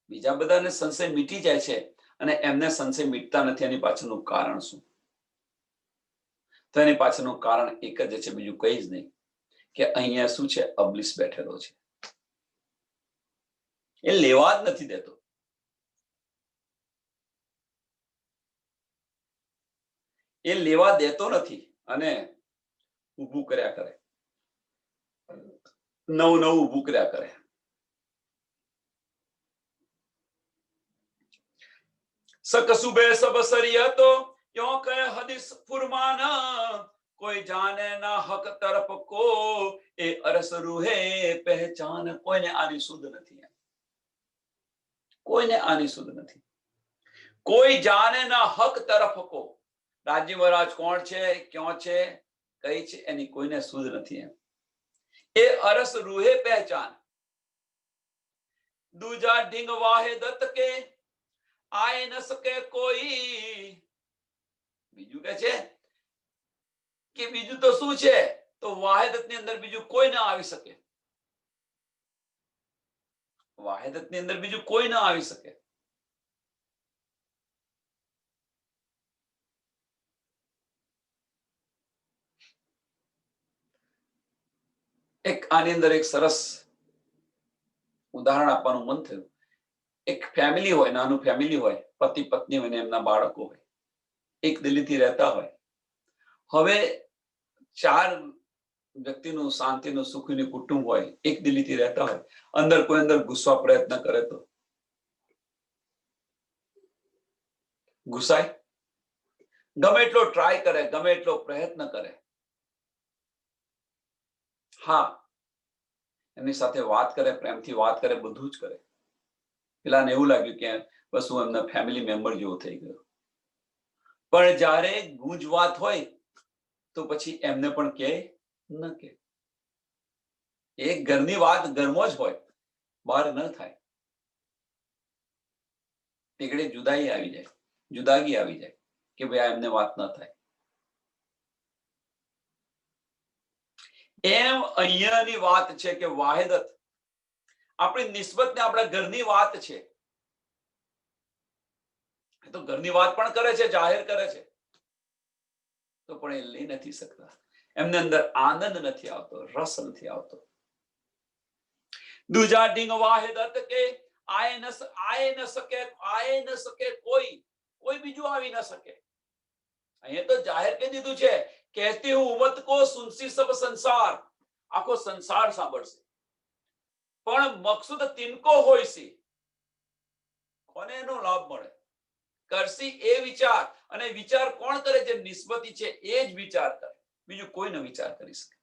બીજા બધાને સંશય મીટી જાય છે અને એમને સંશય મીટતા નથી, એની પાછળનું કારણ શું? તો એની પાછળનું કારણ એક જ છે, બીજું કઈ જ નહીં, કે અહીંયા શું છે, અબલીસ બેઠેલો છે. એ લેવા જ નથી દેતો. એ લેવા દેતો નથી અને ઊભું કર્યા કરે, નવું ઊભું કર્યા કરે. સક સુબે સબ સરિયતો યો કહે હદીસ ફુરમાના, કોઈ જાને ના હક તરફ કો એ અરસ રૂહે પહેચાન. કોઈને આની સુધ નથી, કોઈને આની સુધ નથી. કોઈ જાને ના હક તરફ કો, રાજી મહારાજ કોણ છે, ક્યાં છે, કઈ છે, એની કોઈને સુધ નથી. એ અરસ રૂહે પહેચાન. દૂજા ઢીંગ વાહિદત કે આય ન શકે કોઈ. બીજું કે છે કે બીજું તો શું છે, તો વાહિદત ની અંદર બીજું કોઈ ના આવી શકે. વાહિદત ની અંદર બીજું કોઈ ના આવી શકે. એક આની અંદર એક સરસ ઉદાહરણ આપવાનું મન થયું. એક ફેમિલી હોય, નાનું ફેમિલી હોય, પતિ પત્ની હોય ને એમના બાળકો હોય, એક દિલ્હીથી રહેતા હોય. હવે 4 વ્યક્તિનું શાંતિનું સુખીનું કુટુંબ હોય, એક દિલ્હીથી રહેતા હોય, અંદર કોઈ અંદર ઘૂસવા પ્રયત્ન કરે તો ઘૂસાય? ગમે એટલો ટ્રાય કરે, ગમે એટલો પ્રયત્ન કરે, હા એમની સાથે વાત કરે, પ્રેમથી વાત કરે, બધું જ કરે. પેલાને એવું લાગ્યું કે બસ હું એમના ફેમિલી મેમ્બર જેવો થઈ ગયો. પણ જ્યારે ગુંજ વાત હોય તો પછી એમને પણ કે ન કે. એક ઘરની વાત ઘરમાં જ હોય, બહાર ન થાય. તીકડે જુદાઈ આવી જાય, જુદાગી આવી જાય કે ભાઈ આ એમને વાત ન થાય. એમ અહીંયાની વાત છે કે વાહિદત આપણી નિસ્બત ને આપણા ઘરની વાત છે. તો ઘરની વાત પણ કરે છે, જાહેર કરે છે, તો પણ એ લઈ નથી શકતા. એમને અંદર આનંદ નથી આવતો, રસ નથી આવતો. દૂજા ઢીંગ વાહિદત કે આય ન શકે કોઈ બીજું આવી ન શકે. અહીંયા તો જાહેર કહી દીધું છે, કહેતી હું ઉમત કો સુનસી સબ સંસાર. આખો સંસાર સાંભળશે, પણ મકસૂદ તિનકો હોય છે, કોને એનો લાભ મળે? કરશી એ વિચાર, અને વિચાર કોણ કરે? જે નિસ્બતી છે એ જ વિચાર કરે, બીજું કોઈ ન વિચાર કરી શકે.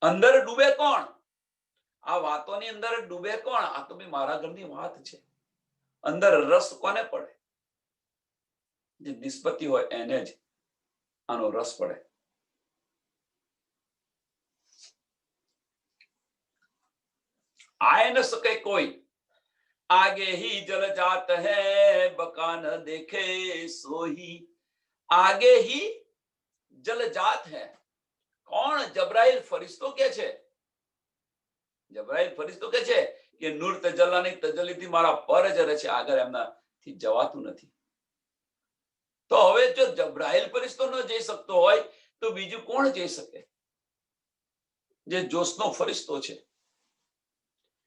અંદર ડૂબે કોણ? આ વાતોની અંદર ડૂબે કોણ? આ તો બી મારા ઘરની વાત છે. અંદર રસ કોને પડે? જે નિસ્બતી હોય એને જ આનો રસ પડે. आए न सके कोई, आगे ही जल जात है, बका न देखे सोही. आगे ही जल जात है. કોણ? જબરાઈલ ફરિશ્તો કે છે. જબરાઈલ ફરિશ્તો કે છે કે નૂર તજલ્લાની તજલ્લીથી મારા પર જ રહે છે, આગળ એમનાથી જવાતું નથી. તો હવે જો જબરાઈલ ફરિશ્તો ન જઈ શકતો હોય તો બીજું કોણ જઈ શકે? જે જોશનો ફરિશ્તો છે,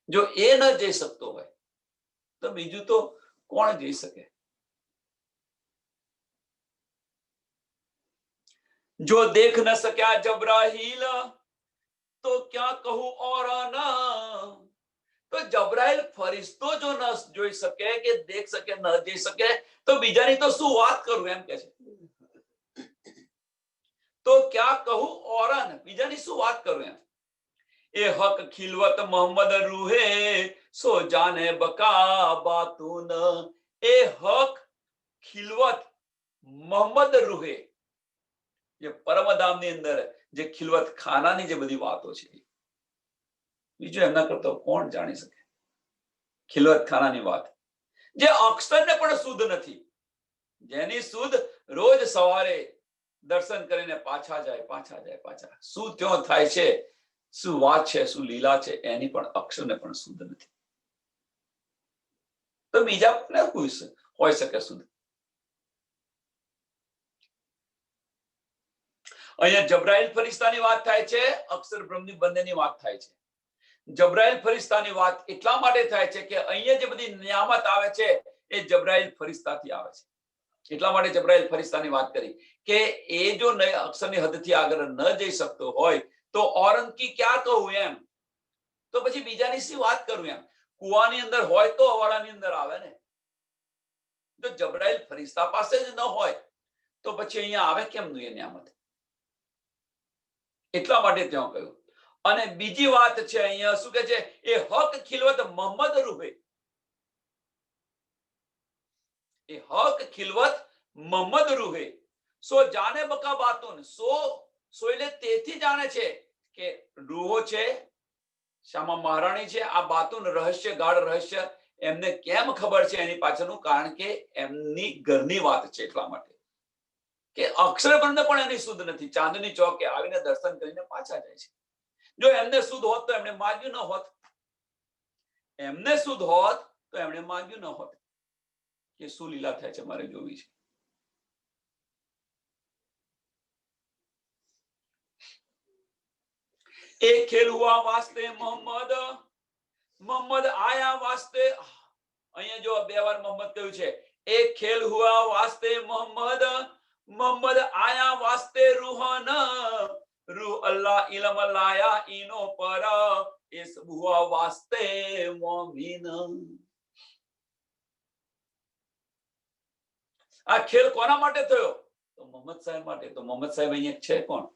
જો એ ન જઈ શકતો હોય તો બીજું તો કોણ જઈ શકે? જો દેખ ન શક્યા જબરાઈલ તો ક્યાં કહું ઓર ના. તો જબરાઈલ ફરિશ્તો જો ન જોઈ શકે કે દેખ શકે, ન જઈ શકે, તો બીજાની તો શું વાત કરું એમ કે છે. તો ક્યાં કહું ઓરન, બીજાની શું વાત કરું એમ. એ હક ખિલવત મોહમ્મદ રૂહે, સો જાને બકા બાતુન. એ હક ખિલવત મોહમ્મદ રૂહે, જે પરમધામની અંદર જે ખિલવત ખાનાની જે બધી વાતો છે, બીજું એમના કરતા કોણ જાણી શકે? ખિલવત ખાનાની વાત, જે અક્ષરને પણ શુદ્ધ નથી, જેની શુદ્ધ રોજ સવારે દર્શન કરીને પાછા જાય, પાછા જાય, પાછા. શું ત્યાં થાય છે, શું વાત છે, શું લીલા છે, એની પણ અક્ષરને પણ શુદ્ધ નથી. તો બીજા કોને હોઈ શકે શુદ્ધ? અહીંયા જબરાઈલ ફરિશ્તાની વાત થાય છે, અક્ષર બ્રહ્મની બંનેની વાત થાય છે. જબરાઈલ ફરિશ્તાની વાત એટલા માટે થાય છે કે અહીંયા જે બધી નિયામત આવે છે એ જબરાઈલ ફરિશ્તાથી આવે છે. એટલા માટે જબરાઈલ ફરિશ્તાની વાત કરી કે એ જો અક્ષરની હદથી આગળ ન જઈ શકતો હોય તો ઓરન કી ક્યાં કહું એમ. તો પછી બીજાની શી વાત કરું એમ. કુવાની અંદર હોય તો હવાડાની અંદર આવે ને. જો જબરાઈલ ફરિશ્તા પાસે જ ન હોય તો પછી અહીંયા આવે કેમનું એ નિયામત? એટલા માટે ત્યાં કહ્યું. અને બીજી વાત છે અહીંયા શું કે છે? એ હક ખિલવત મોહમ્મદ રૂહે, એ હક ખિલવત મોહમ્મદ રૂહે, સો જાને બકા બાતુન. સો એટલે તેથી જાણે છે કે રૂહો છે, શ્યામા મહારાણી છે, આ બાતુન રહસ્ય, ગાઢ રહસ્ય એમને કેમ ખબર છે એની પાછળનું કારણ કે એમની ઘરની વાત છે. એટલા માટે કે અક્ષરબંધ પણ એની શુદ્ધ નથી. ચાંદની ચોકે આવીને દર્શન કરીને પાછા જાય છે. જો એમને શુદ્ધ હોત તો એમણે માગ્યું ન હોત. એમને શુદ્ધ હોત તો એમણે માગ્યું ન હોત કે શું લીલા થાય છે મારે જોવી છે. એક ખેલ હુઆ વાસ્તે મોહમ્મદ, મોહમ્મદ આયા વાસ્તે. અહીંયા જો બે વાર મોહમ્મદ કહ્યું છે. એક ખેલ હુઆ વાસ્તે મોહમ્મદ, મોહમ્મદ આયા વાસ્તે રૂહન, રૂહ અલ્લાહ ઇલમ લાયા ઇનો પર, ઇસ હુઆ વાસ્તે મોમિન. આ ખેલ કોના માટે થયો? તો મોહમ્મદ સાહેબ માટે. તો મોહમ્મદ સાહેબ અહીંયા છે કોણ?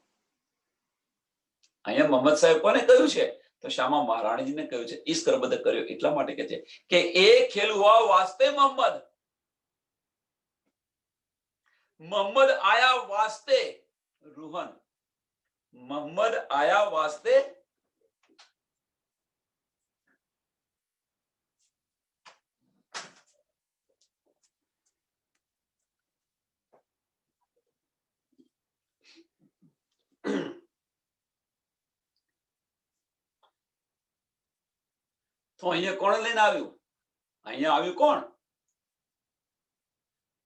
અહીંયા મોહમ્મદ સાહેબ કોને કહ્યું છે? તો શ્યામા મહારાણીજીને કહ્યું છે. ઈસ કરબદ્ધ કર્યો એટલા માટે કે છે કે એ ખેલ હુઆ વાસ્તે મોહમ્મદ, મોહમ્મદ આયા વાસ્તે રૂહન, મોહમ્મદ આયા વાસ્તે તો અહીંયા કોણ લઈને આવ્યું? અહીંયા આવ્યું કોણ?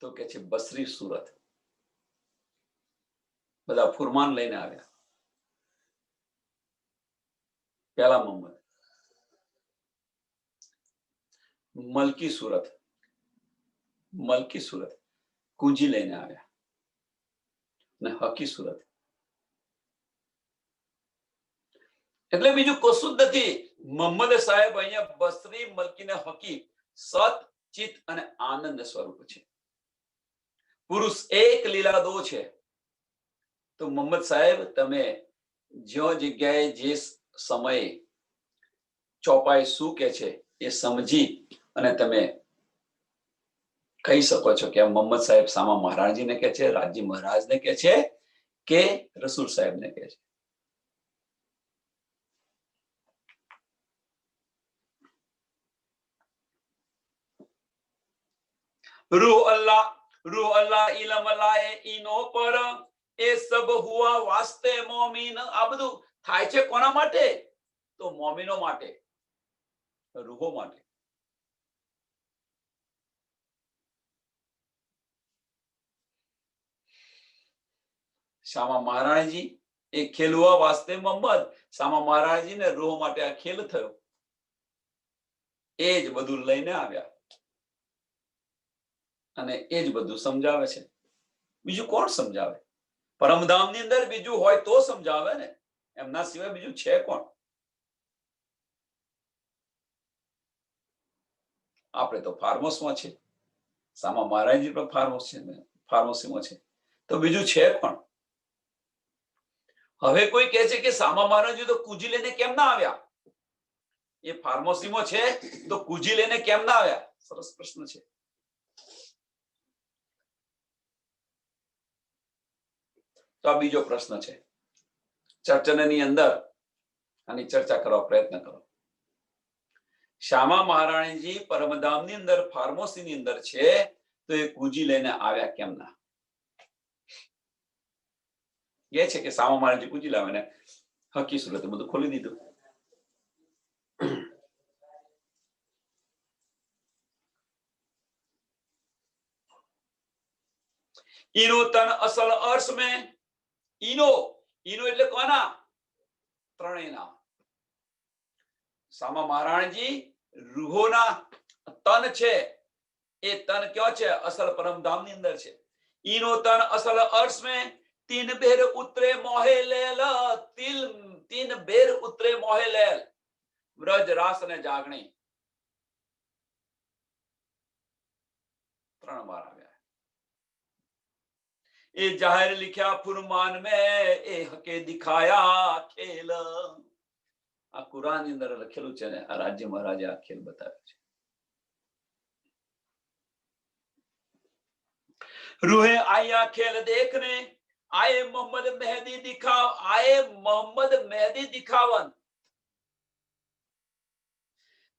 તો કે છે બસરી સુરત. બધા ફુરમાન લઈને આવ્યા. પહેલા મોહમ્મદ, મલકી સુરત, મલકી સુરત કુંજી લઈને આવ્યા, ને હકી સુરત એટલે બીજું કશું જ નથી. મોહમ્મદ સાહેબ અહીંયા બસરી મલકીને હકી સત ચિત અને આનંદ સ્વરૂપ છે. પુરુષ એક લીલા દો છે. તો મોહમ્મદ સાહેબ તમે જો જગ્યાએ જે સમયે ચોપાઈ શું કે છે એ સમજી અને તમે કહી શકો છો કે મોહમ્મદ સાહેબ સામા મહારાજજીને કે છે, રાજજી મહારાજને કે છે કે રસૂલ સાહેબને કે છે. रूह अल्लाह इलम लाए इनो पर એ સબ હુઆ વાસ્તે મોમીન. આ બધું થાય છે કોના માટે? તો મોમીનો માટે, રૂહો માટે. શામા મહારાજજી એ ખેલ હુઆ વાસ્તે મોહમ્મદ, શામા મહારાજજી ને રૂહ માટે આ ખેલ થયો. એ જ બધું લઈને આવ્યા અને એ જ બધું સમજાવે છે. બીજું કોણ સમજાવે? પરમધામની અંદર બીજું હોય તો સમજાવે ને, એમના સિવાય બીજું છે કોણ? આપણે તો ફાર્મસમાં છે, સામા મહારાજજી પણ ફાર્મસીમાં છે, તો બીજું છે કોણ? હવે કોઈ કહે છે કે સામા મહારાજજી તો કુજી લઈને કેમ ના આવ્યા? એ ફાર્મસીમાં છે તો કુજી લઈને કેમ ના આવ્યા? સરસ પ્રશ્ન છે. તો આ બીજો પ્રશ્ન છે. ચર્ચનની અંદર આની ચર્ચા કરવા પ્રયત્ન કરો. શામા મહારાણીજી પરમધામની અંદર ફાર્મસીની અંદર છે તો એ કુજી લઈને આવ્યા કેમ ના? એ છે કે શામા મહારાજજી કુજી લાવે ને હકી સુરત બધું ખોલી દીધું. ઈનો તન અસલ અર્શ મેં ઈનો એટલે કોના? ત્રણેયના. શામા મહારાણજી રૂહોના તન છે. એ તન ક્યાં છે? અસલ પરમધામની અંદર છે. ઈનો તન અસલ અર્શ મેં તીન બેર ઉતરે મોહે લેલ. તીન બેર ઉતરે મોહે લેલ. વ્રજ રાસ અને જાગણી 3 વાર આવ્યા. એ જાહેર लिख्या फुरमान में એ હકે દિખાયા ખેલ. આ કુરાન ની અંદર લખેલું છે ને, આ રાજ્ય મહારાજે આ ખેલ બતાવ્યો છે. રૂહે આયા ખેલ દેખને આયે મોહમ્મદ મહેદી દિખાવન.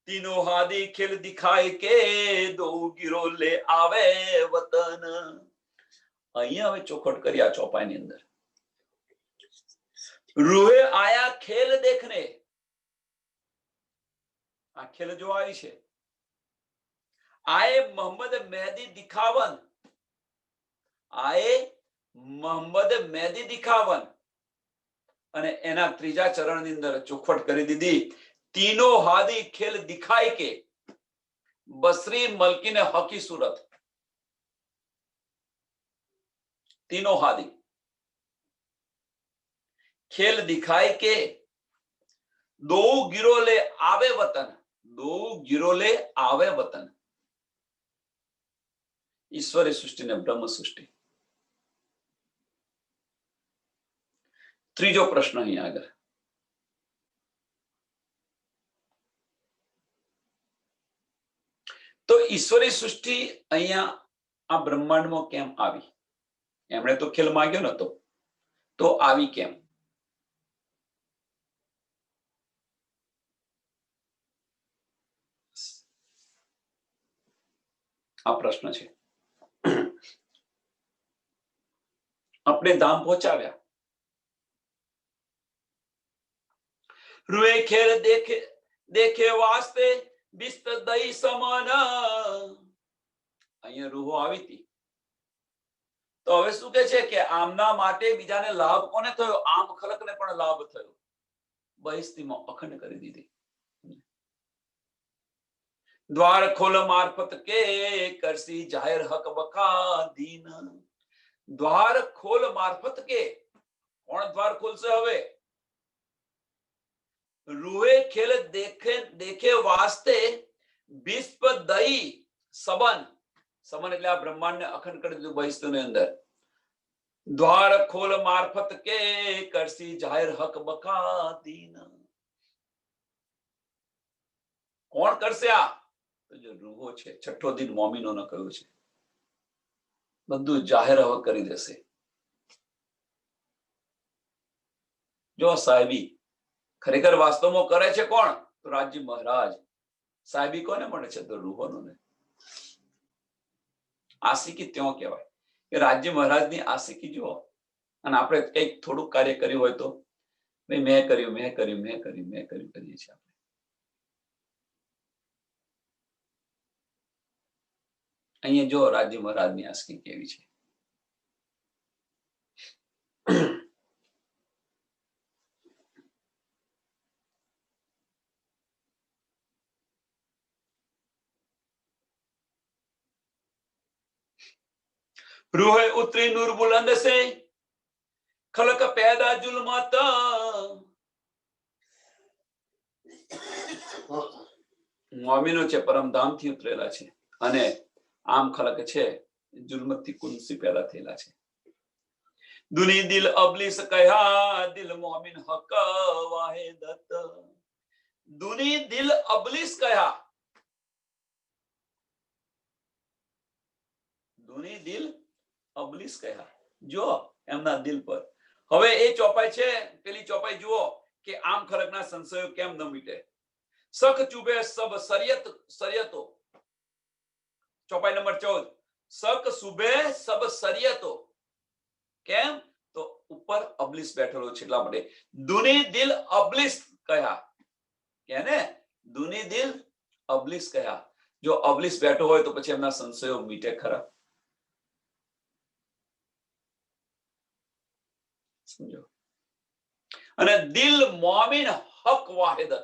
तीनों हादी खेल दिखाए के दो गिरो ले आवे वतन. અહીંયા હવે ચોખટ કરી આ ચોપાઈની અંદર. રૂહે આયા ખેલ દેખને. આ ખેલ જો આવી છે. આયે મોહમ્મદ મહેદી દિખાવન. આયે મોહમ્મદ મહેદી દિખાવન. અને એના ત્રીજા ચરણની અંદર ચોખવટ કરી દીધી. तीनों हादी खेल दिखाई के बसरी मलकी ने हकी सूरत. तीनों हादी खेल दिखाई के दो गिरो ले आवे वतन. दो गिरो ले आवे वतन. ईश्वरी सृष्टि ने ब्रह्म सृष्टि. ત્રીજો પ્રશ્ન અહીં આગળ. તો ઈશ્વરી સૃષ્ટિ અહીંયા આ બ્રહ્માંડમાં કેમ આવી? એમણે તો ખેલ માંગ્યો નતો, તો આવી કેમ? આ પ્રશ્ન છે. આપણે ધામ પહોંચાવ્યા. રૂએ ખેલ દેખે દેખે વાસ્તે બિસ્ત દઈ સમાન. અહીંયા રૂહો આવી હતી. તો હવે શું કે છે કે આમના માટે બીજાને લાભ કોને થયો? આમ ખલકને પણ લાભ થયો. બહિસ્તીમાં અખંડ કરી દીધી. દ્વાર ખોલ મારફત કે કરસી જાહેર હક બકા દીન. દ્વાર ખોલ મારફત કે. કોણ દ્વાર ખોલશે હવે? રૂહે ખેલ દેખે દેખે વાસ્તે વિશ્વ દઈ સબન સબન એટલે આ બ્રહ્માંડ ને અખંડ કરી દીધું બહિસ્તુની અંદર દ્વાર ખોલ મારફત કે કરસી જાહેર હક બકા દીન કોણ કરશે આ તો જો રૂહો છે છઠ્ઠો દિન મોમિનોને કહ્યું છે બધું જાહેર હક કરી દેશે જો સાહેબી ખરેખર વાસ્તવમાં કરે છે કોણ તો રાજ્ય મહારાજ સાહેબી કોને મળે છે તો રૂહોને આશિકી ત્યાં કહેવાય કે રાજ્ય મહારાજની આશિકી જુઓ અને આપણે કંઈક થોડુંક કાર્ય કર્યું હોય તો મેં કર્યું કરીએ છીએ આપણે અહીંયા જો રાજ્ય મહારાજની આશિકી કેવી છે रूह उतरी नूर बुलंद से खलक पैदा जुल्मत મોમિનો છે પરમધામ થી ઉતરેલા છે અને આમ ખલક છે જુલ્મત થી કુંસી પેદા થયેલા છે દુની દિલ અબલીસ કહ્યા દિલ મોમિન હક વાહિદત દુની દિલ અબલીસ કહ્યા દુની દિલ અબલીસ કહ્યા જો એમના દિલ પર હવે એ ચોપાઈ છે પેલી ચોપાઈ જુઓ કે આમ ખલકના સંશયો કેમ ન મીટે સખ ચુબે સબ શરિયતો ચોપાઈ નંબર 14 સખ સુબે સબ શરિયતો કેમ તો ઉપર અબલીસ બેઠેલો છે એટલા માટે દુની દિલ અબલીસ કહ્યા કેને દુની દિલ અબલીસ કહ્યા જો અબલીસ બેઠો હોય તો પછી એમના સંશયો મીટે ખરા સમજો અને દિલ મોમિન હક વાહિદત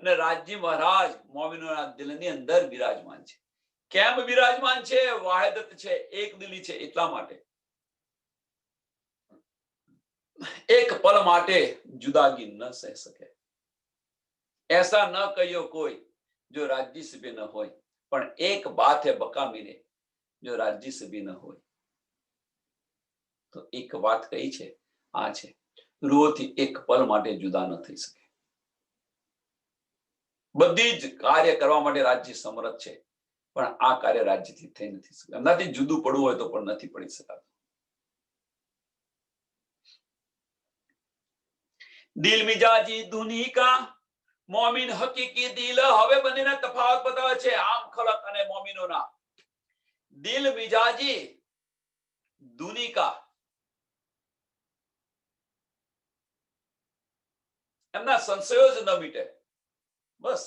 અને રાજ્ય મહારાજ મોમિનોના દિલની અંદર વિરાજમાન છે કેમ વિરાજમાન છે વાહિદત છે એક દિલી છે એટલા માટે એક પલ માટે जुदागी न सह सके ऐसा न कहियो कोई जो राज्य से भी न होय પણ એક બાત है बका मिले जो राज्य से भी न होय તો એક વાત કઈ છે આ છે રૂહથી એક પલ માટે જુદા ન થઈ શકે બધી જ કાર્ય કરવા માટે રાજ્ય સમર્થ છે પણ આ કાર્ય રાજ્યથી થઈ નથી શકે એમનાથી જુદું પડવું હોય તો પણ નથી પડી શકાતું દિલ મિજાજી ધુની કા મોમિન હકીકી દિલ હવે બંનેના તફાવત બતાવે છે આમ ખલક અને મોમિનોના દિલ મિજાજી ધુની કા એમના સંશયો જ ન મીટે બસ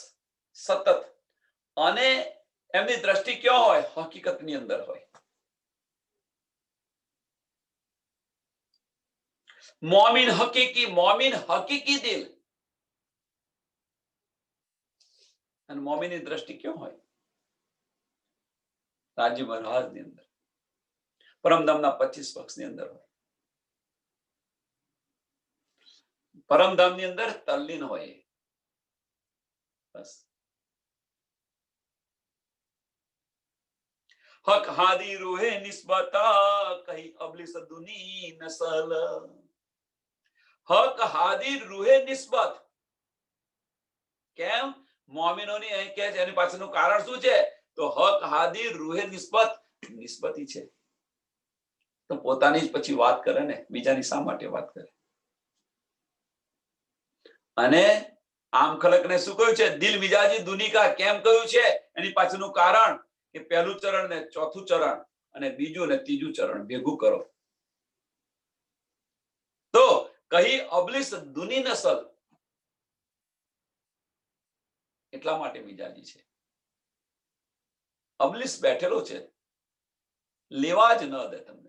સતત અને એમની દ્રષ્ટિ ક્યાં હોય હકીકતની અંદર હોય મોમિન હકીકી દિલ અને મોમિનની દ્રષ્ટિ ક્યાં હોય રાજ્ય મહારાજની અંદર પરમધામના 25 પક્ષની અંદર હોય પરમધામની અંદર તલ્લીન હોય બસ હક હાદી રૂહે નિસ્બતા કહી અબલિસ દુની નસલ હક હાદી રૂહે નિસ્બત કેમ મોમિનોની અહીં કે છે એની પાછળનું કારણ શું છે તો હક હાદી રૂહે નિસ્બતી છે તો પોતાની જ પછી વાત કરે ને બીજાની શા માટે વાત કરે અને આમ ખલકને શું કહ્યું છે દિલ મિજાજી દુનિકા કેમ કહ્યું છે એની પાછળનું કારણ કે પહેલું ચરણ ને ચોથું ચરણ અને બીજું ને ત્રીજું ચરણ ભેગું કરો તો કહી અબલિસ દુની નસલ એટલા માટે મિજાજી છે અબલિસ બેઠેલો છે લેવા જ ન દે તમને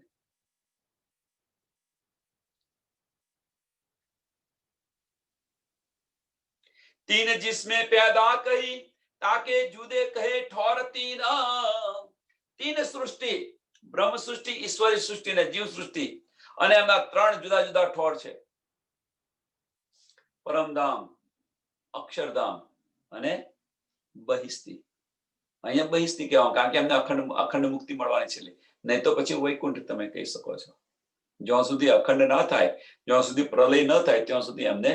तीन जिसमें पैदा कही ताके जुदे कहे ठौर तीन सृष्टि ब्रह्म सृष्टि ईश्वरी सृष्टि ने जीव सृष्टि અને એમાં ત્રણ જુદા જુદા ઠોર છે પરમધામ અક્ષરધામ અને બહિસ્તી. અહીંયા બહિસ્તી કહેવાય કારણ કે એમને અખંડ મુક્તિ મળવાની છે. નહીં તો પછી વૈકુંઠ તમે કહી શકો છો. જ્યાં સુધી અખંડ ન થાય, જ્યાં સુધી પ્રલય ન થાય, ત્યાં સુધી એમને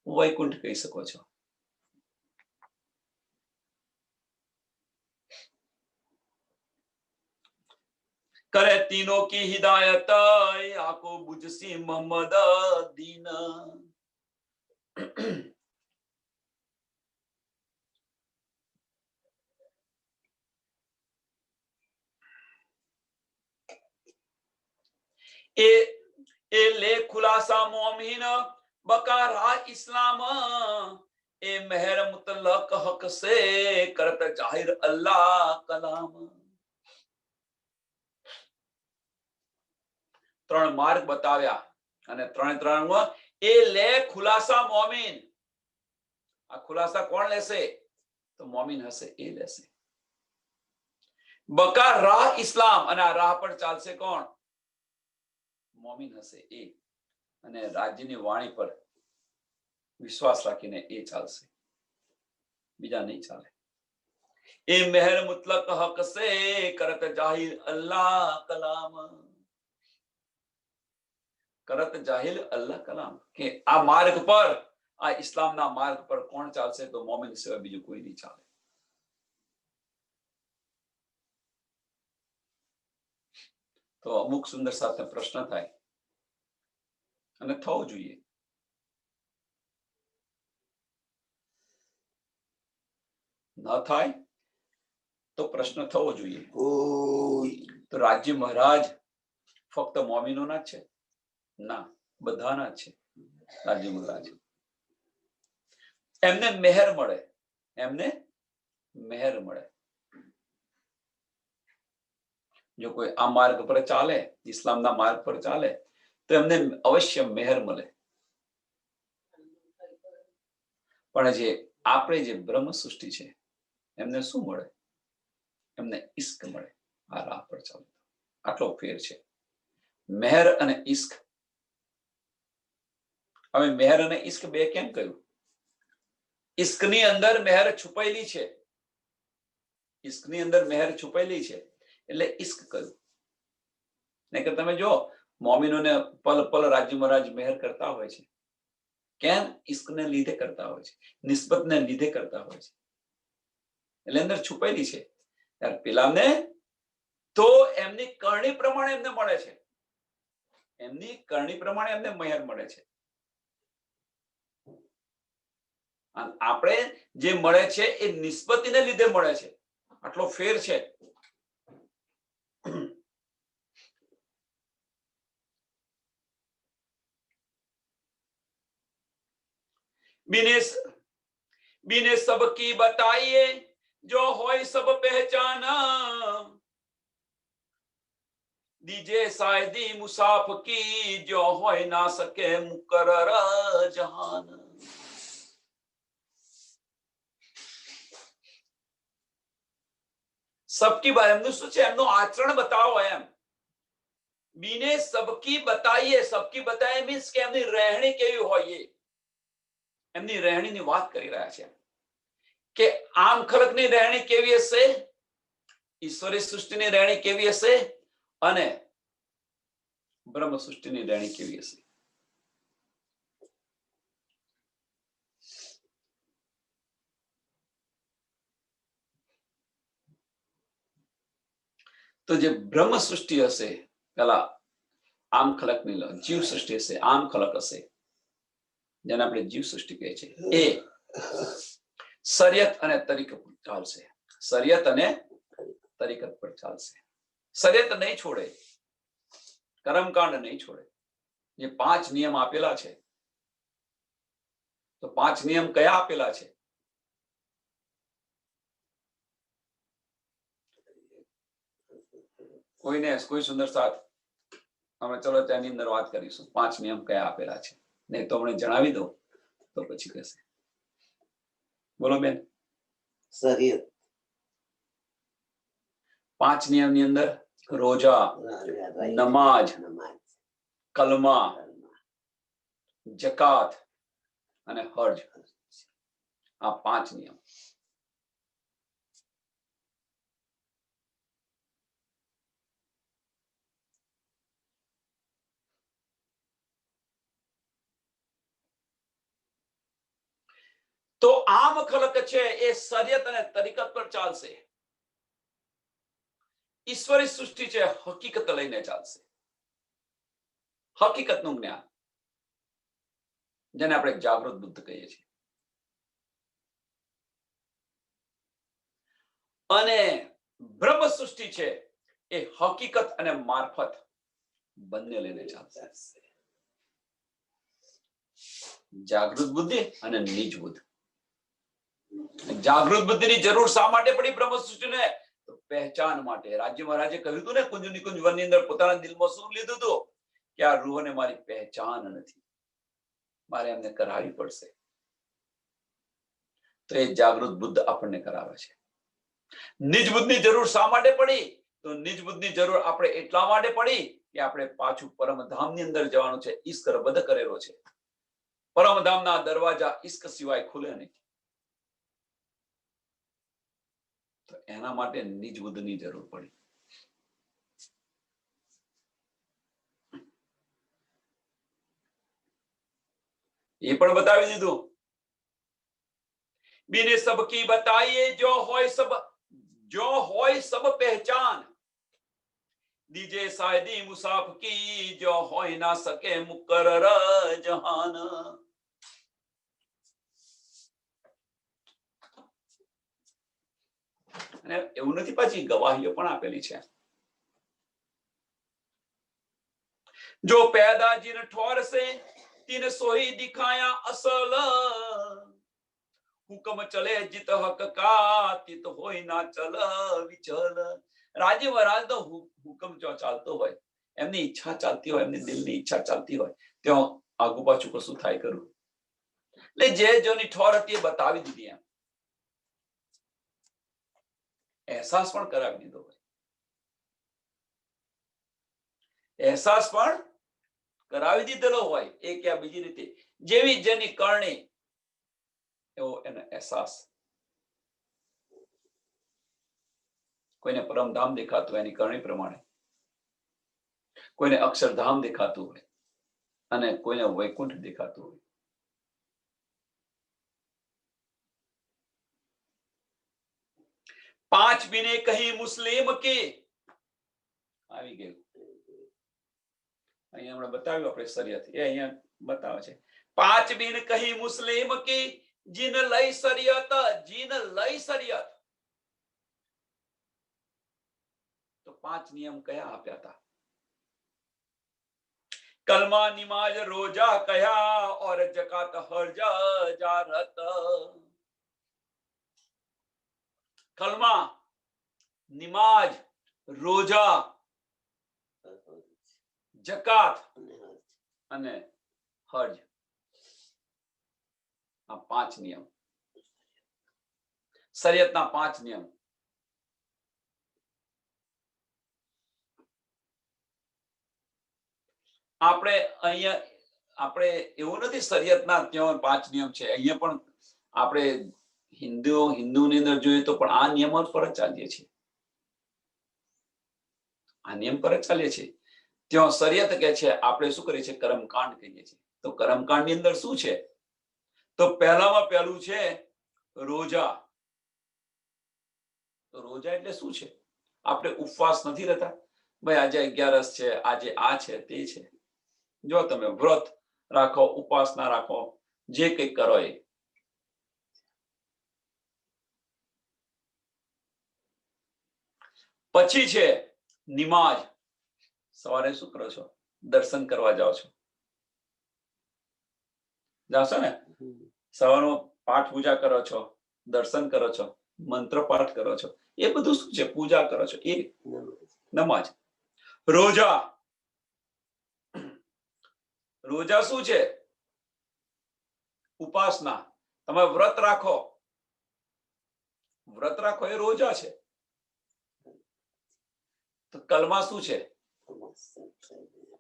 વૈકુંઠ કહી શકો છો. કરે તીનો કી હિદાયત આકો બુજસી મોહમ્મદ દીન. એ લે ખુલાસા મોમીન બકારા ઇસ્લામ એ મહેર મુતલક હક સે કરત જાહિર અલ્લાહ કલામ. ત્રણ માર્ગ બતાવ્યા અને ત્રણ એ લે ખુલાસા મોમીન. આ ખુલાસા કોણ લેશે? તો મોમીન હશે એ લેશે. બકા રાહ ઇસ્લામ, અને આ રાહ પર ચાલશે કોણ? મોમીન હશે એ. અને રાજ્યની વાણી પર વિશ્વાસ રાખીને એ ચાલશે, બીજા નહીં ચાલે. એ મહેર મુતલક હક સે કરત જાહિર અલ્લાહ કલામ. કરત જાહિલ અલ્લાહ કલામ કે આ માર્ગ પર, આ ઇસ્લામના માર્ગ પર કોણ ચાલશે? તો મોમીન સિવાય બીજું કોઈ નહીં ચાલે. તો અમુક સુંદર સાથે પ્રશ્ન થાય, અને થવો જોઈએ. ન થાય તો પ્રશ્ન થવો જોઈએ. તો રાજ્ય મહારાજ ફક્ત મોમીનોના જ છે? ના, બધાના જ છે રાજ્ય મહારાજ. એમને મહેર મળે, એમને મહેર મળે. જો કોઈ આ માર્ગ પર ચાલે, ઇસ્લામના માર્ગ પર ચાલે, તો એમને અવશ્ય મહેર મળે. પણ જે આપણે જે બ્રહ્મ સૃષ્ટિ છે એમને શું મળે? એમને ઈશ્ક મળે આ રાહ પર ચાલે. આટલો ફેર છે મહેર અને ઈશ્ક. હવે મહેર અને ઈશ્ક બે કેમ કહ્યું? ઈશ્કની અંદર મહેર છુપાયેલી છે, ઈશ્કની અંદર મહેર છુપાયેલી છે એટલે ઈશ્ક કહ્યું. નહીં કે તમે જો મોમીનોને પલ પલ રાજ્ય મહારાજ મહેર કરતા હોય છે. કેમ? ઈશ્કને લીધે કરતા હોય છે, નિસ્બતને લીધે કરતા હોય છે, એટલે અંદર છુપાયેલી છે. ત્યારે પેલાને તો એમની કરણી પ્રમાણે એમને મળે છે, એમની કરણી પ્રમાણે એમને મહેર મળે છે. આપણે જે મળે છે એ નિસ્બતીને લીધે મળે છે. આટલો ફેર છે. બીને સબકી બતાઈએ જો હોય સબ પહેચાના. દીજે શાયદી મુસાફ કી જો હોય ના સકે મુકરર જહાન. સબકી બાત, એમનું શું છે? એમનું આચરણ બતાવો એમ. બીને સબકી બતાઈએ, સબકી બતાઈએ મીન્સ કે એમની રહેણી કેવી હોય, એમની રહેણીની વાત કરી રહ્યા છે કે આમ ખલકની રહેણી કેવી હશે, ઈશ્વરી સૃષ્ટિની રહેણી કેવી હશે, અને બ્રહ્મ સૃષ્ટિની રહેણી કેવી હશે. તો જે બ્રહ્મ સૃષ્ટિ હશે, પેલા આમ ખલકની જીવ સૃષ્ટિ હશે, આમ ખલક હશે, જેને આપણે જીવ સૃષ્ટિ કહે છે, એ શરિયત અને તરીકત પર ચાલશે. શરિયત અને તરીકત પર ચાલશે. શરિયત નહીં છોડે, કર્મકાંડ નહીં છોડે. જે 5 નિયમ આપેલા છે, તો 5 નિયમ કયા આપેલા છે? કોઈ સુંદર સાથ અમે ચલો તેની અંદર વાત કરીશું. 5 નિયમ કયા આપેલા છે? નહીં તો અમને જણાવી દો તો પછી કહેશે. બોલો બેન. શરીયત 5 નિયમની અંદર રોજા, નમાજ, કલમા, જકાત અને હજ. આ 5 નિયમ. તો આમ ખલક છે એ શરીયત અને તરીકત પર ચાલશે. ઈશ્વરી સૃષ્ટિ છે હકીકત લઈને ચાલશે. હકીકતનું જ્ઞાન, જેને આપણે જાગૃત બુદ્ધ કહીએ છીએ. અને બ્રહ્મ સૃષ્ટિ છે એ હકીકત અને મારફત બંને લઈને ચાલશે. જાગૃત બુદ્ધિ અને નિજ બુદ્ધિ. જાગૃત બુદ્ધિની જરૂર શા માટે પડી બ્રહ્મ સૃષ્ટિને? તો પહેચાન માટે. રાજ્ય મહારાજે કહ્યું હતું ને, કુંજ નિકુંજ વનની અંદર પોતાના દિલમાં શું લીધું હતું કે આ રૂહને મારી પહેચાન નથી, મારે એમને કરાવવી પડશે. તો એ જાગૃત બુદ્ધ આપણને કરાવે છે. નિજ બુદ્ધની જરૂર શા માટે પડી? તો નિજ બુદ્ધની જરૂર આપણે એટલા માટે પડી કે આપણે પાછું પરમધામની અંદર જવાનું છે. ઈશ્ક રબદ્ધ કરેલો છે. પરમધામના દરવાજા ઈશ્ક સિવાય ખુલે નહીં. તો એના માટે નિજ બુદ્ધની જરૂર પડી. એ પણ બતાવી દીધું. બીને સબકી બતાઈએ જો હોય સબ પહેચાન, દીજે સાયદી મુસાફ કી જો હોય ના સકે મુકરર જહાન. અને એવું નથી, પાછી ગવાહીઓ પણ આપેલી છે. જો પેદા જીન ઠોર સે તીન સોહી દિખાયા અસલ, હુકમ ચલે જીત હક કા તિત હોય ના ચલ વિચલ. રાજ્ય મહારાજ નો હુકમ જો ચાલતો હોય, એમની ઈચ્છા ચાલતી હોય, એમની દિલની ઈચ્છા ચાલતી હોય, ત્યાં આગુ પાછું કશું થાય કરું. એટલે જે જોની ઠોર હતી એ બતાવી દીધી. એમ અહેસાસ પણ કરાવી દીધો હોય. અહેસાસ પણ કરાવી દીધેલો હોય, એક યા બીજી રીતે. જેવી જેની કરણી એવો એનો અહેસાસ. કોઈને પરમધામ દેખાતું હોય એની કરણી પ્રમાણે, કોઈને અક્ષરધામ દેખાતું હોય અને કોઈને વૈકુંઠ દેખાતું હોય. પાંચ બીને કહી મુસ્લિમ કે આવી ગયું. અહીંયા હમણાં બતાવ્યું આપણે શરીયત, એ અહીંયા બતાવે છે. પાંચ બીન કહી મુસ્લિમ કી જીન લઈ શરીયત, જીન લઈ શરીયત. તો 5 નિયમ કયા આપ્યા હતા? કલમા નિમાજ રોજા કયા ઓર જકાત હરજ જારત. કલમા, નિમાજ, રોજા, જકાત અને હજ. આ 5 નિયમ, શરીયતના 5 નિયમ. આપણે અહીંયા આપણે એવું નથી શરીયતના ત્યાં 5 નિયમ છે. અહીંયા પણ આપણે હિન્દુની અંદર જોઈએ તો પણ આ નિયમો પર જ ચાલીએ છીએ. આ નિયમ પર જ ચાલીએ છીએ. ત્યાં શરીયત કે છે, આપણે શું કરીએ છીએ? કર્મકાંડ કહીએ છીએ. તો કર્મકાંડ ની અંદર શું છે? તો પહેલામાં પહેલું છે રોજા. તો રોજા એટલે શું છે? આપણે ઉપવાસ નથી રહેતા ભાઈ, આજે 11 છે, આજે આ છે, તે છે. જો તમે વ્રત રાખો, ઉપાસના રાખો, જે કંઈ કરો એ. પછી છે નિમાજ. સવારે શું કરો છો? દર્શન કરવા જાઓ છો. જાશો ને? સવારમાં પાઠ પૂજા કરો છો, દર્શન કરો છો, મંત્ર પાઠ કરો છો. એ બધું શું છે? પૂજા કરો છો. એ નમાજ. રોજા, રોજા શું છે? ઉપાસના. તમે વ્રત રાખો, વ્રત રાખો એ રોજા છે. તો કલમા શું છે?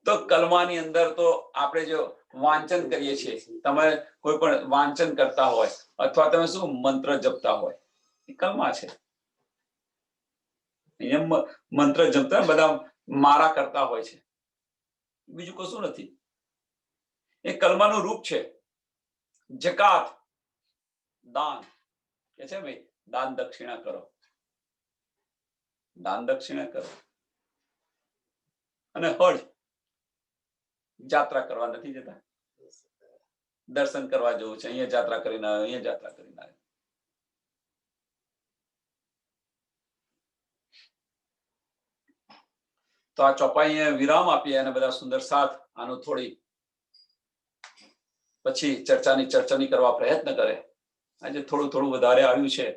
તો કલમાની અંદર તો આપણે જો વાંચન કરીએ છીએ, તમે કોઈ પણ વાંચન કરતા હોય અથવા તમે શું મંત્ર જપતા હોય, એ કલમા છે. અહીંયા મંત્ર જપતા બધા મારા કરતા હોય છે, બીજું કશું નથી. એ કલમાનું રૂપ છે. જકાત, દાન કે છે ભાઈ, દાન દક્ષિણા કરો, દાન દક્ષિણા કરો. અને હજ, જાત્રા કરવા નથી જતા, દર્શન કરવા જવું છે, અહીંયા જાત્રા કરીને આવ્યો, અહીંયા જાત્રા કરીને આવ્યો. તો આ ચોપાઈએ વિરામ આપીએ અને બધા સુંદર સાથ આનું થોડી પછી ચર્ચાની કરવા પ્રયત્ન કરે. આજે થોડું થોડું વધારે આવ્યું છે.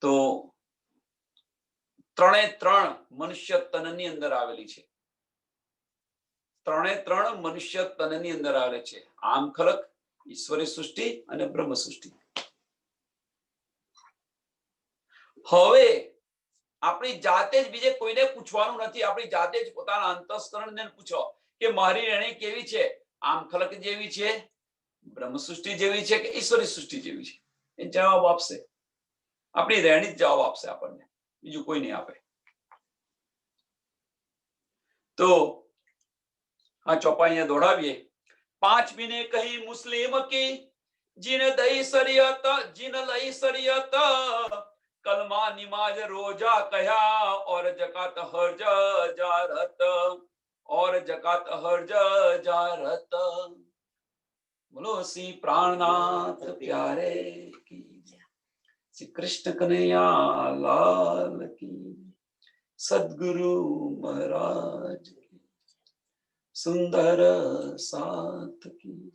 તો 3 મનુષ્ય તનની અંદર આવેલી છે. 3 મનુષ્ય તનની અંદર આવે છે. આમ ખલક, ઈશ્વરી સૃષ્ટિ અને બ્રહ્મ સૃષ્ટિ. હવે આપણી જાતે જ બીજે કોઈને પૂછવાનું નથી. આપણી જાતે જ પોતાના અંતઃસ્કરણને પૂછો કે મારી રહેણી કેવી છે? આમ ખલક જેવી છે, બ્રહ્મ સૃષ્ટિ જેવી છે કે ઈશ્વરી સૃષ્ટિ જેવી છે? એ જવાબ આપશે. આપણી રહેણી જ જવાબ આપશે આપણને, બીજું કોઈ નહીં આપે. તો આ ચોપા અહીંયા દોડાવીએ. 5મી ને કહી મુસ્લિમ કી, જીન દઈ શરીયત, જીન લઈ શરીયત, કલમા નિમાજ રોજા કહ્યા, और જકાત હર્જ જારત, और જકાત હર્જ જારત. બોલો શ્રી પ્રાણનાથ પ્યારે કી, શ્રી કૃષ્ણ કનૈયા લાલ કી, સદગુરુ મહારાજ કી, સુંદર સાથ કી.